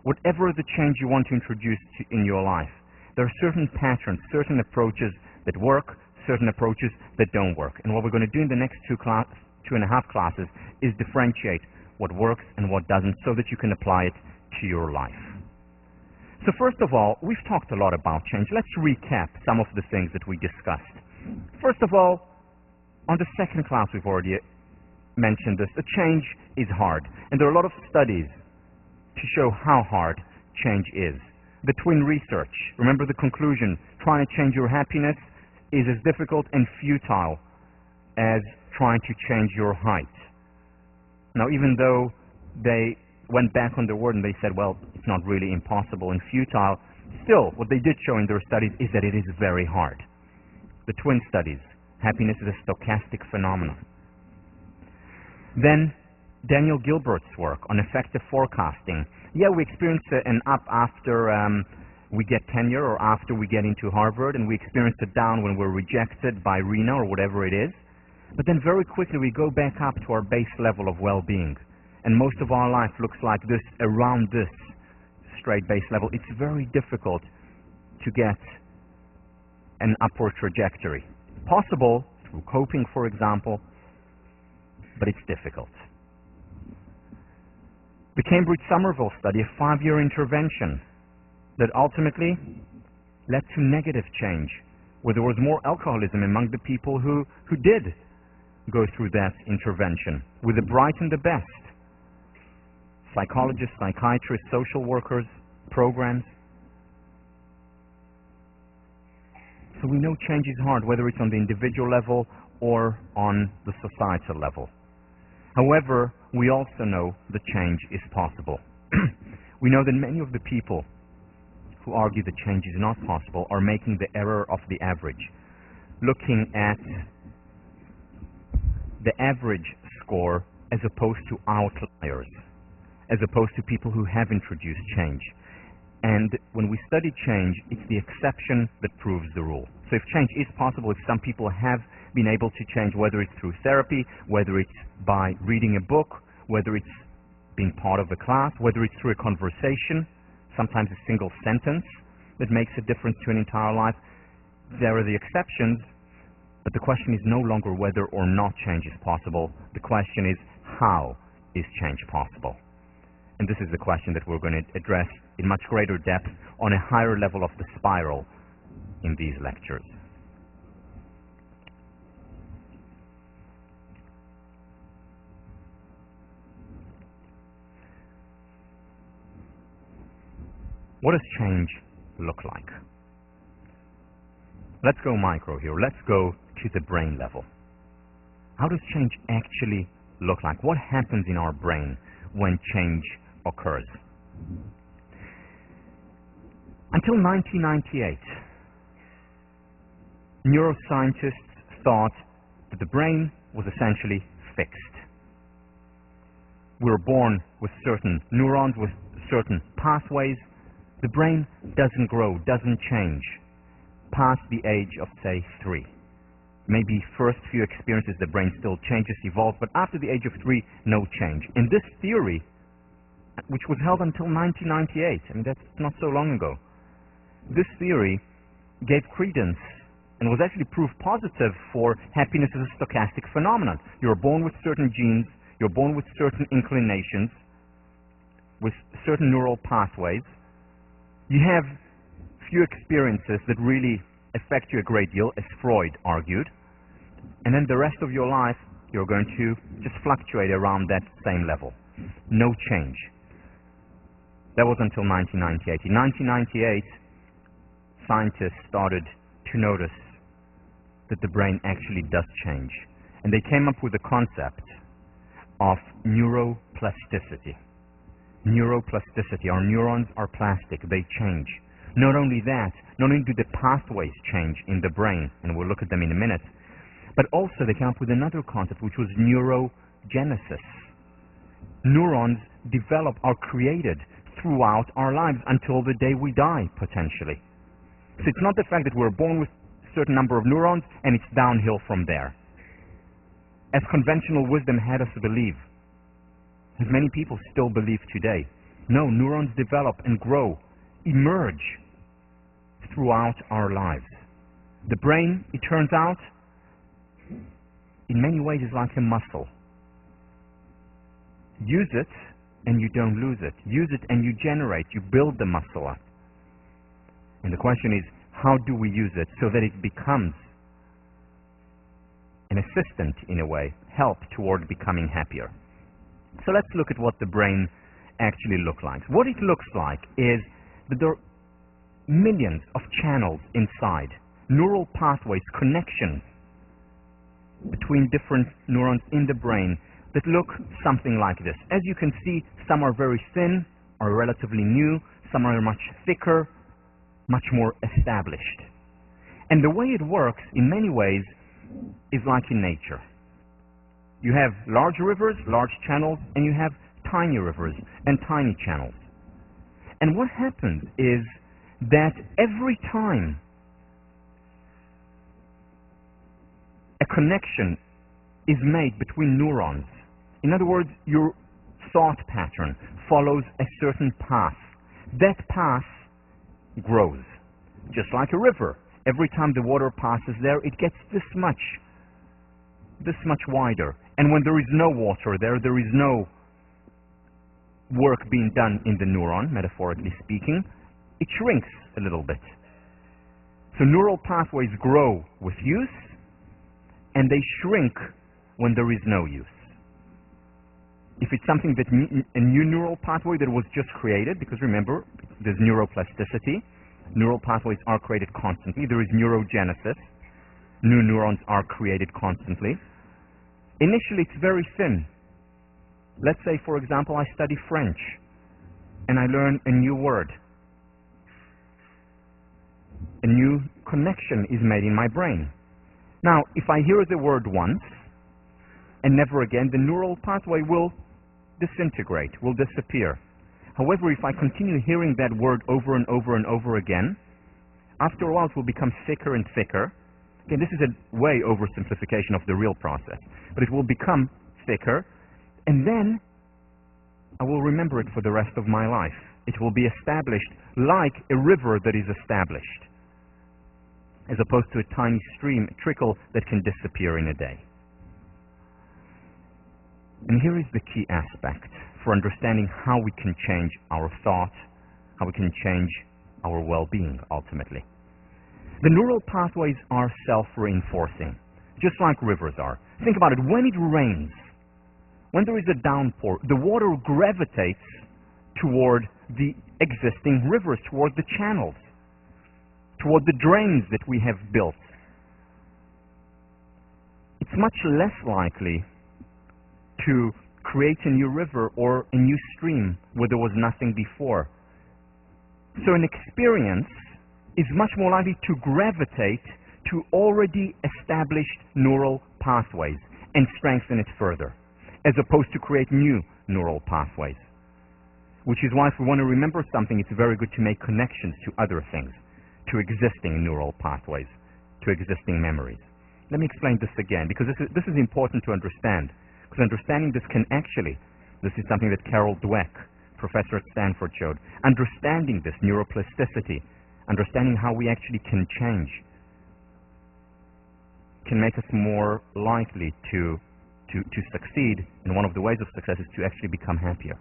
Whatever the change you want to introduce in your life, there are certain patterns, certain approaches that work, certain approaches that don't work. And what we're going to do in the next 2.5 classes is differentiate what works and what doesn't so that you can apply it to your life. So first of all, we've talked a lot about change. Let's recap some of the things that we discussed. First of all, on the second class we've already mentioned this. The change is hard. And there are a lot of studies to show how hard change is. The twin research, remember the conclusion, trying to change your happiness is as difficult and futile as trying to change your height. Now, even though they went back on their word and they said, well, it's not really impossible and futile, still, what they did show in their studies is that it is very hard. The twin studies, happiness is a stochastic phenomenon. Then, Daniel Gilbert's work on effective forecasting. Yeah, we experience an up after we get tenure or after we get into Harvard, and we experience a down when we're rejected by Reno or whatever it is. But then very quickly we go back up to our base level of well-being. And most of our life looks like this, around this straight base level. It's very difficult to get an upward trajectory. Possible through coping, for example, but it's difficult. The Cambridge Somerville study, a 5-year intervention that ultimately led to negative change, where there was more alcoholism among the people who did go through that intervention, with the bright and the best. Psychologists, psychiatrists, social workers, programs. So we know change is hard, whether it's on the individual level or on the societal level. However, we also know that change is possible. We know that many of the people who argue that change is not possible are making the error of the average, looking at the average score as opposed to outliers, as opposed to people who have introduced change. And when we study change, it's the exception that proves the rule. So if change is possible, if some people have been able to change, whether it's through therapy, whether it's by reading a book, whether it's being part of a class, whether it's through a conversation, sometimes a single sentence that makes a difference to an entire life, there are the exceptions, but the question is no longer whether or not change is possible. The question is, how is change possible? And this is the question that we're going to address in much greater depth on a higher level of the spiral in these lectures. What does change look like? Let's go micro here. Let's go to the brain level. How does change actually look like? What happens in our brain when change occurs. Until 1998, neuroscientists thought that the brain was essentially fixed. We were born with certain neurons, with certain pathways. The brain doesn't grow, doesn't change past the age of, say, 3. Maybe first few experiences the brain still changes, evolves, but after the age of 3, no change. And this theory, which was held until 1998, I mean, that's not so long ago, this theory gave credence and was actually proof positive for happiness as a stochastic phenomenon. You're born with certain genes, you're born with certain inclinations, with certain neural pathways. You have few experiences that really affect you a great deal, as Freud argued, and then the rest of your life you're going to just fluctuate around that same level. No change. That was until 1998. In 1998, scientists started to notice that the brain actually does change, and they came up with the concept of neuroplasticity. Neuroplasticity. Our neurons are plastic, they change. Not only that, not only do the pathways change in the brain, and we'll look at them in a minute, but also they came up with another concept, which was neurogenesis. Neurons develop, are created throughout our lives until the day we die, potentially. So it's not the fact that we're born with a certain number of neurons and it's downhill from there, as conventional wisdom had us believe, as many people still believe today. No, neurons develop and grow, emerge throughout our lives. The brain, it turns out, in many ways is like a muscle. Use it and you don't lose it. Use it and you generate, you build the muscle up. And the question is, how do we use it so that it becomes an assistant, in a way, help toward becoming happier? So let's look at what the brain actually looks like. What it looks like is that there are millions of channels inside, neural pathways, connections between different neurons in the brain that look something like this. As you can see, some are very thin, are relatively new, some are much thicker, much more established. And the way it works, in many ways, is like in nature. You have large rivers, large channels, and you have tiny rivers and tiny channels. And what happens is that every time a connection is made between neurons, in other words, your thought pattern follows a certain path, that path grows, just like a river. Every time the water passes there, it gets this much wider. And when there is no water there is no work being done in the neuron, metaphorically speaking, it shrinks a little bit. So neural pathways grow with use, and they shrink when there is no use. If it's something that a new neural pathway that was just created, because remember, there's neuroplasticity, neural pathways are created constantly, there is neurogenesis, new neurons are created constantly. Initially, it's very thin. Let's say, for example, I study French, and I learn a new word. A new connection is made in my brain. Now, if I hear the word once, and never again, the neural pathway will disintegrate, will disappear. However, if I continue hearing that word over and over and over again, after a while it will become thicker and thicker. Again, this is a way oversimplification of the real process, but it will become thicker, and then I will remember it for the rest of my life. It will be established like a river that is established, as opposed to a tiny stream, a trickle that can disappear in a day. And here is the key aspect for understanding how we can change our thought, how we can change our well-being, ultimately. The neural pathways are self-reinforcing, just like rivers are. Think about it. When it rains, when there is a downpour, the water gravitates toward the existing rivers, toward the channels, toward the drains that we have built. It's much less likely to create a new river or a new stream where there was nothing before. So an experience is much more likely to gravitate to already established neural pathways and strengthen it further, as opposed to create new neural pathways. Which is why if we want to remember something, it's very good to make connections to other things, to existing neural pathways, to existing memories. Let me explain this again, because this is important to understand. Because understanding this can actually, this is something that Carol Dweck, professor at Stanford, showed. Understanding this neuroplasticity, understanding how we actually can change, can make us more likely to succeed. And one of the ways of success is to actually become happier.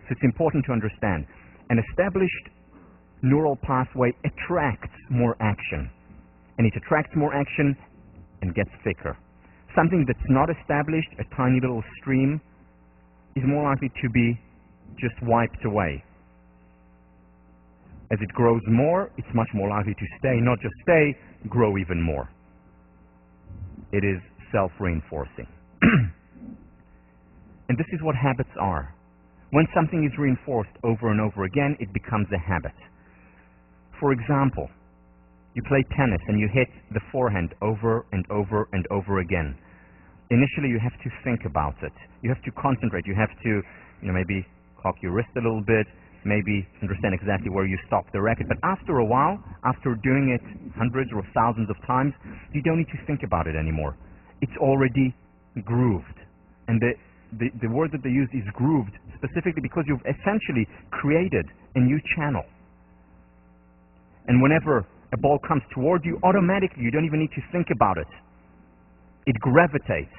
So it's important to understand. An established neural pathway attracts more action. And it attracts more action and gets thicker. Something that's not established, a tiny little stream, is more likely to be just wiped away. As it grows more, it's much more likely to stay, not just stay, grow even more. It is self-reinforcing. And this is what habits are. When something is reinforced over and over again, it becomes a habit. For example, you play tennis and you hit the forehand over and over and over again. Initially, you have to think about it. You have to concentrate. You have to, maybe cock your wrist a little bit, maybe understand exactly where you stop the racket. But after a while, after doing it hundreds or thousands of times, you don't need to think about it anymore. It's already grooved. And the word that they use is grooved specifically because you've essentially created a new channel. And whenever a ball comes toward you, automatically, you don't even need to think about it. It gravitates.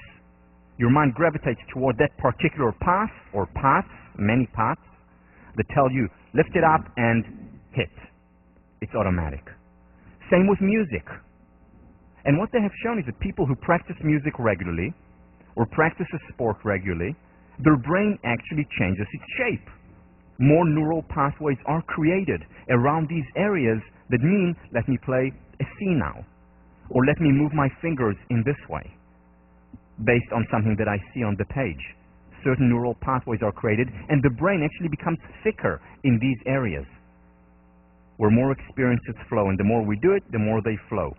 Your mind gravitates toward that particular path or paths, many paths, that tell you, lift it up and hit. It's automatic. Same with music. And what they have shown is that people who practice music regularly or practice a sport regularly, their brain actually changes its shape. More neural pathways are created around these areas that mean, let me play a C now, or let me move my fingers in this way, based on something that I see on the page. Certain neural pathways are created, and the brain actually becomes thicker in these areas, where more experiences flow, and the more we do it, the more they flow,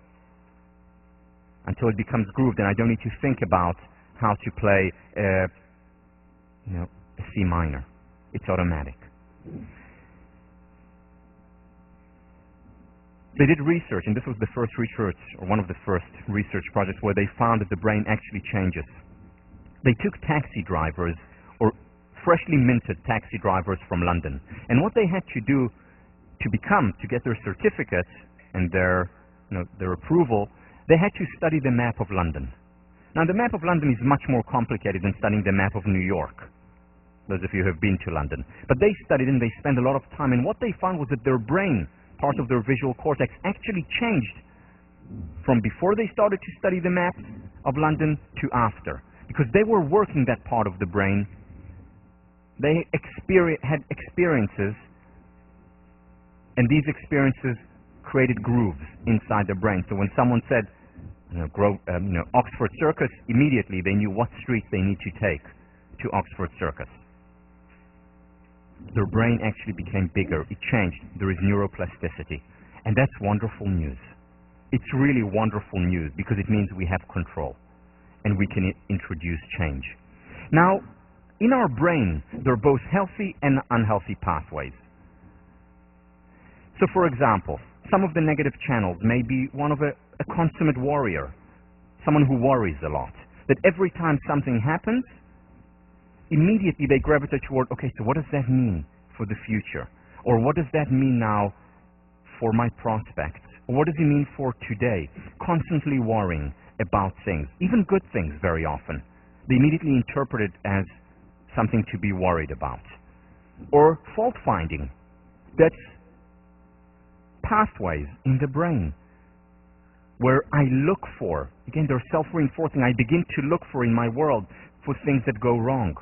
until it becomes grooved, and I don't need to think about how to play a C minor. It's automatic. They did research, and this was the first research, or one of the first research projects, where they found that the brain actually changes. They took taxi drivers, or freshly minted taxi drivers from London, and what they had to do to get their certificates and their approval, they had to study the map of London. Now, the map of London is much more complicated than studying the map of New York, those of you who have been to London. But they studied and they spent a lot of time, and what they found was that their brain, part of their visual cortex, actually changed from before they started to study the map of London to after. Because they were working that part of the brain, they had experiences, and these experiences created grooves inside the brain. So when someone said, Oxford Circus, immediately they knew what street they need to take to Oxford Circus. Their brain actually became bigger. It changed. There is neuroplasticity. And that's wonderful news. It's really wonderful news because it means we have control and we can introduce change. Now, in our brain, there are both healthy and unhealthy pathways. So, for example, some of the negative channels may be one of a consummate warrior, someone who worries a lot, that every time something happens, immediately they gravitate toward, okay, so what does that mean for the future? Or what does that mean now for my prospects? Or what does it mean for today? Constantly worrying about things, even good things very often. They immediately interpret it as something to be worried about. Or fault finding. That's pathways in the brain where I look for, again, they're self-reinforcing, I begin to look for in my world for things that go wrong.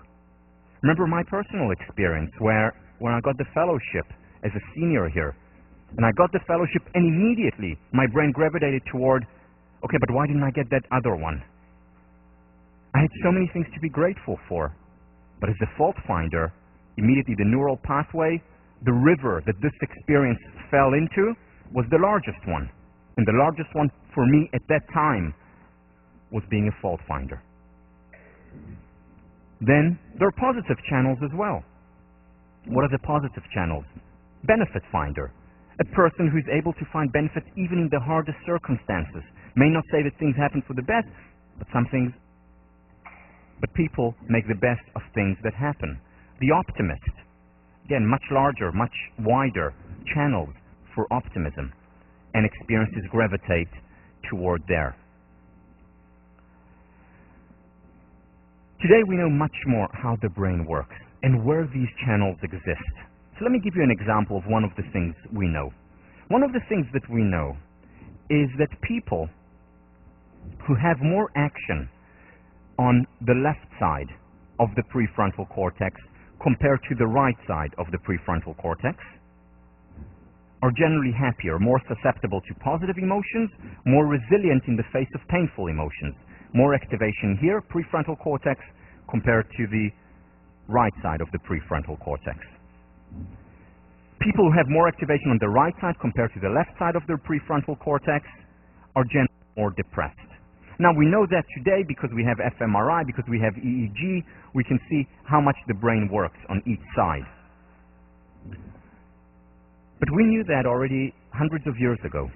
Remember my personal experience where when I got the fellowship as a senior here, and I got the fellowship and immediately my brain gravitated toward, okay, but why didn't I get that other one? I had so many things to be grateful for. But as a fault finder, immediately the neural pathway, the river that this experience fell into, was the largest one. And the largest one for me at that time was being a fault finder. Then there are positive channels as well. What are the positive channels? Benefit finder. A person who is able to find benefits even in the hardest circumstances. May not say that things happen for the best, but people make the best of things that happen. The optimist. Again, much larger, much wider channels for optimism, and experiences gravitate toward there. Today we know much more how the brain works and where these channels exist. So let me give you an example of one of the things we know. One of the things that we know is that people who have more action on the left side of the prefrontal cortex compared to the right side of the prefrontal cortex are generally happier, more susceptible to positive emotions, more resilient in the face of painful emotions. More activation here, prefrontal cortex, compared to the right side of the prefrontal cortex. People who have more activation on the right side compared to the left side of their prefrontal cortex are generally more depressed. Now we know that today because we have fMRI, because we have EEG, we can see how much the brain works on each side. But we knew that already hundreds of years ago.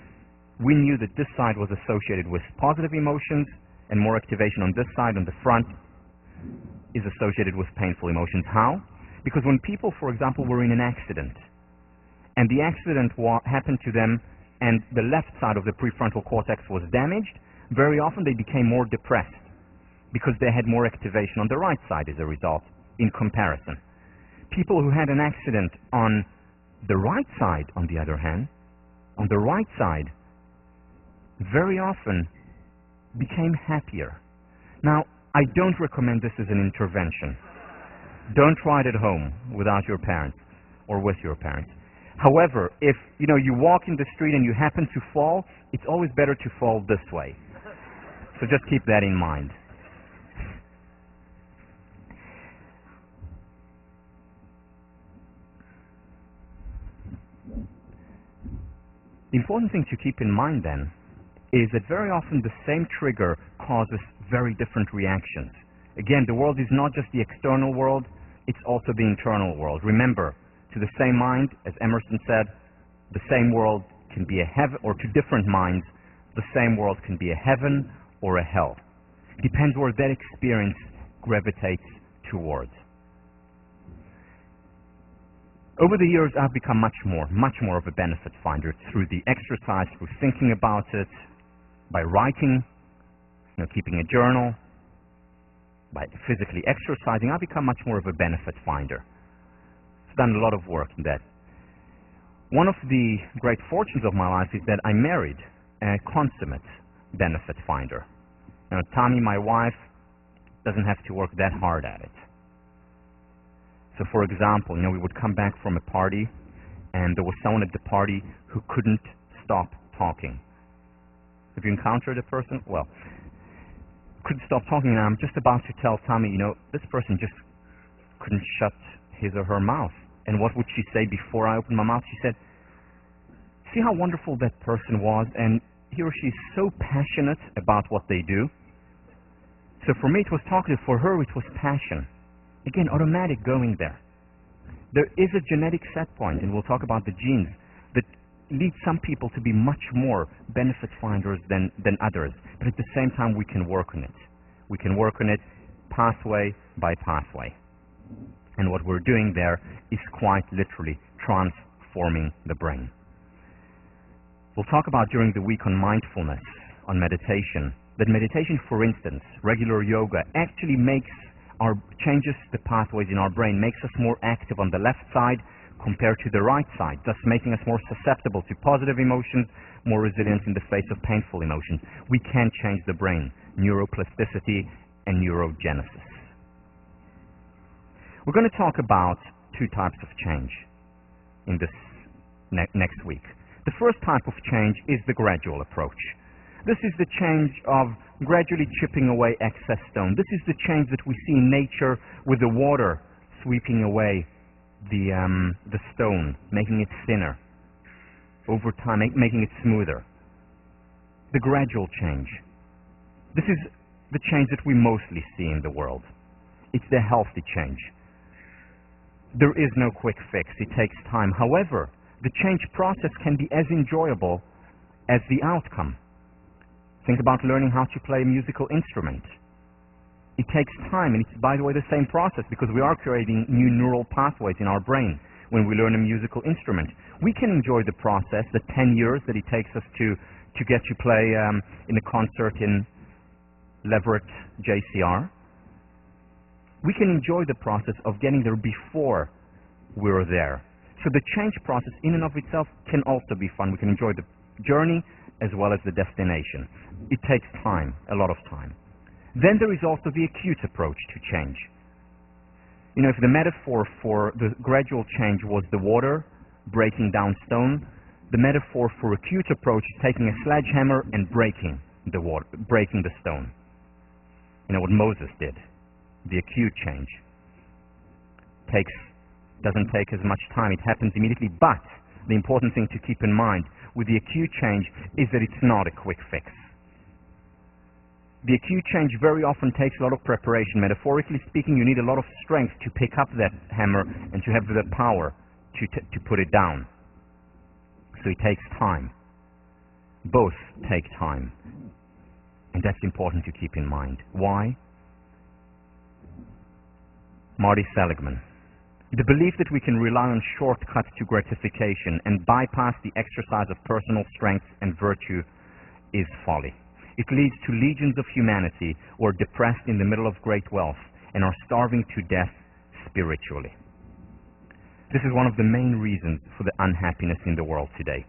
We knew that this side was associated with positive emotions, and more activation on this side, on the front, is associated with painful emotions. How? Because when people, for example, were in an accident, and the accident happened to them, and the left side of the prefrontal cortex was damaged, very often they became more depressed because they had more activation on the right side as a result, in comparison. People who had an accident on the right side, on the other hand, on the right side, very often became happier. Now, I don't recommend this as an intervention. Don't try it at home without your parents or with your parents. However, if you walk in the street and you happen to fall, it's always better to fall this way. So just keep that in mind. The important thing to keep in mind then is that very often the same trigger causes very different reactions. Again, the world is not just the external world, it's also the internal world. Remember, to the same mind, as Emerson said, the same world can be a heaven, or to different minds, the same world can be a heaven or a hell. Depends where that experience gravitates towards. Over the years, I've become much more of a benefit finder through the exercise, through thinking about it, by writing, keeping a journal, by physically exercising. I've become much more of a benefit finder. I've done a lot of work in that. One of the great fortunes of my life is that I married a consummate benefit finder. Tommy, my wife, doesn't have to work that hard at it. So, for example, we would come back from a party, and there was someone at the party who couldn't stop talking. Have you encountered a person? Well, couldn't stop talking, and I'm just about to tell Tommy, this person just couldn't shut his or her mouth. And what would she say before I opened my mouth? She said, see how wonderful that person was, and he or she is so passionate about what they do. So for me it was talkative, for her it was passion. Again, automatic going there. There is a genetic set point, and we'll talk about the genes, that lead some people to be much more benefit finders than others. But at the same time, we can work on it. We can work on it pathway by pathway. And what we're doing there is quite literally transforming the brain. We'll talk about during the week on mindfulness, on meditation, that meditation, for instance, regular yoga, actually changes the pathways in our brain, makes us more active on the left side compared to the right side, thus making us more susceptible to positive emotions, more resilient in the face of painful emotions. We can change the brain, neuroplasticity and neurogenesis. We're going to talk about two types of change in this next week. The first type of change is the gradual approach. This is the change of gradually chipping away excess stone. This is the change that we see in nature with the water sweeping away the stone, making it thinner. Over time, making it smoother. The gradual change. This is the change that we mostly see in the world. It's the healthy change. There is no quick fix. It takes time. However, the change process can be as enjoyable as the outcome. Think about learning how to play a musical instrument. It takes time, and it's, by the way, the same process, because we are creating new neural pathways in our brain when we learn a musical instrument. We can enjoy the process, the 10 years that it takes us to get to play in a concert in Leverett, JCR. We can enjoy the process of getting there before we're there. So the change process in and of itself can also be fun. We can enjoy the journey as well as the destination. It takes time, a lot of time. Then there is also the acute approach to change. You know, if the metaphor for the gradual change was the water breaking down stone, the metaphor for acute approach is taking a sledgehammer and breaking the stone. You know what Moses did. The acute change doesn't take as much time. It happens immediately. But the important thing to keep in mind with the acute change is that it's not a quick fix. The acute change very often takes a lot of preparation. Metaphorically speaking, you need a lot of strength to pick up that hammer and to have the power to put it down. So it takes time. Both take time. And that's important to keep in mind. Why? Marty Seligman. The belief that we can rely on shortcuts to gratification and bypass the exercise of personal strength and virtue is folly. It leads to legions of humanity who are depressed in the middle of great wealth and are starving to death spiritually. This is one of the main reasons for the unhappiness in the world today.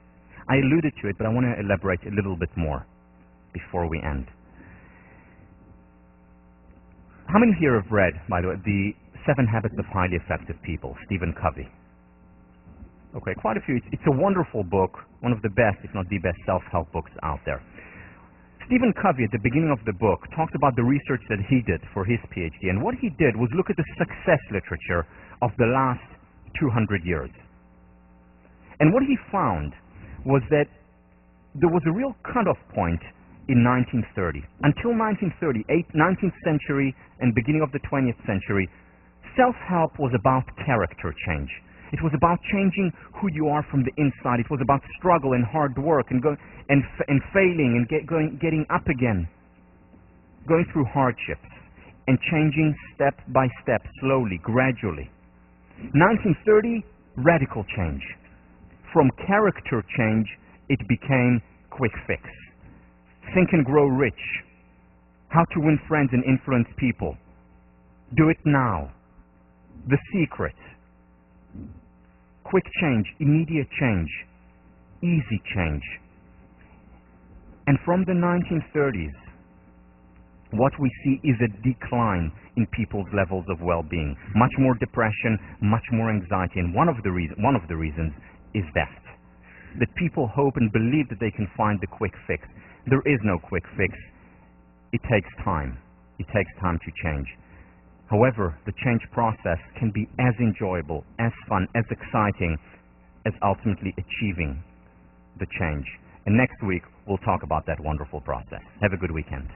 I alluded to it, but I want to elaborate a little bit more before we end. How many here have read, by the way, the 7 Habits of Highly Effective People, Stephen Covey? Okay, quite a few. It's a wonderful book, one of the best, if not the best, self-help books out there. Stephen Covey, at the beginning of the book, talked about the research that he did for his PhD, and what he did was look at the success literature of the last 200 years. And what he found was that there was a real cutoff point in 1930. Until 1930, 19th century and beginning of the 20th century, self-help was about character change. It was about changing who you are from the inside. It was about struggle and hard work and failing and getting up again, going through hardships and changing step by step, slowly, gradually. 1930, radical change. From character change, it became quick fix. Think and grow rich. How to win friends and influence people. Do it now. The secret. Quick change, immediate change, easy change. And from the 1930s, what we see is a decline in people's levels of well-being. Much more depression, much more anxiety, and one of the reasons is that people hope and believe that they can find the quick fix. There is no quick fix. It takes time. It takes time to change. However, the change process can be as enjoyable, as fun, as exciting as ultimately achieving the change. And next week, we'll talk about that wonderful process. Have a good weekend.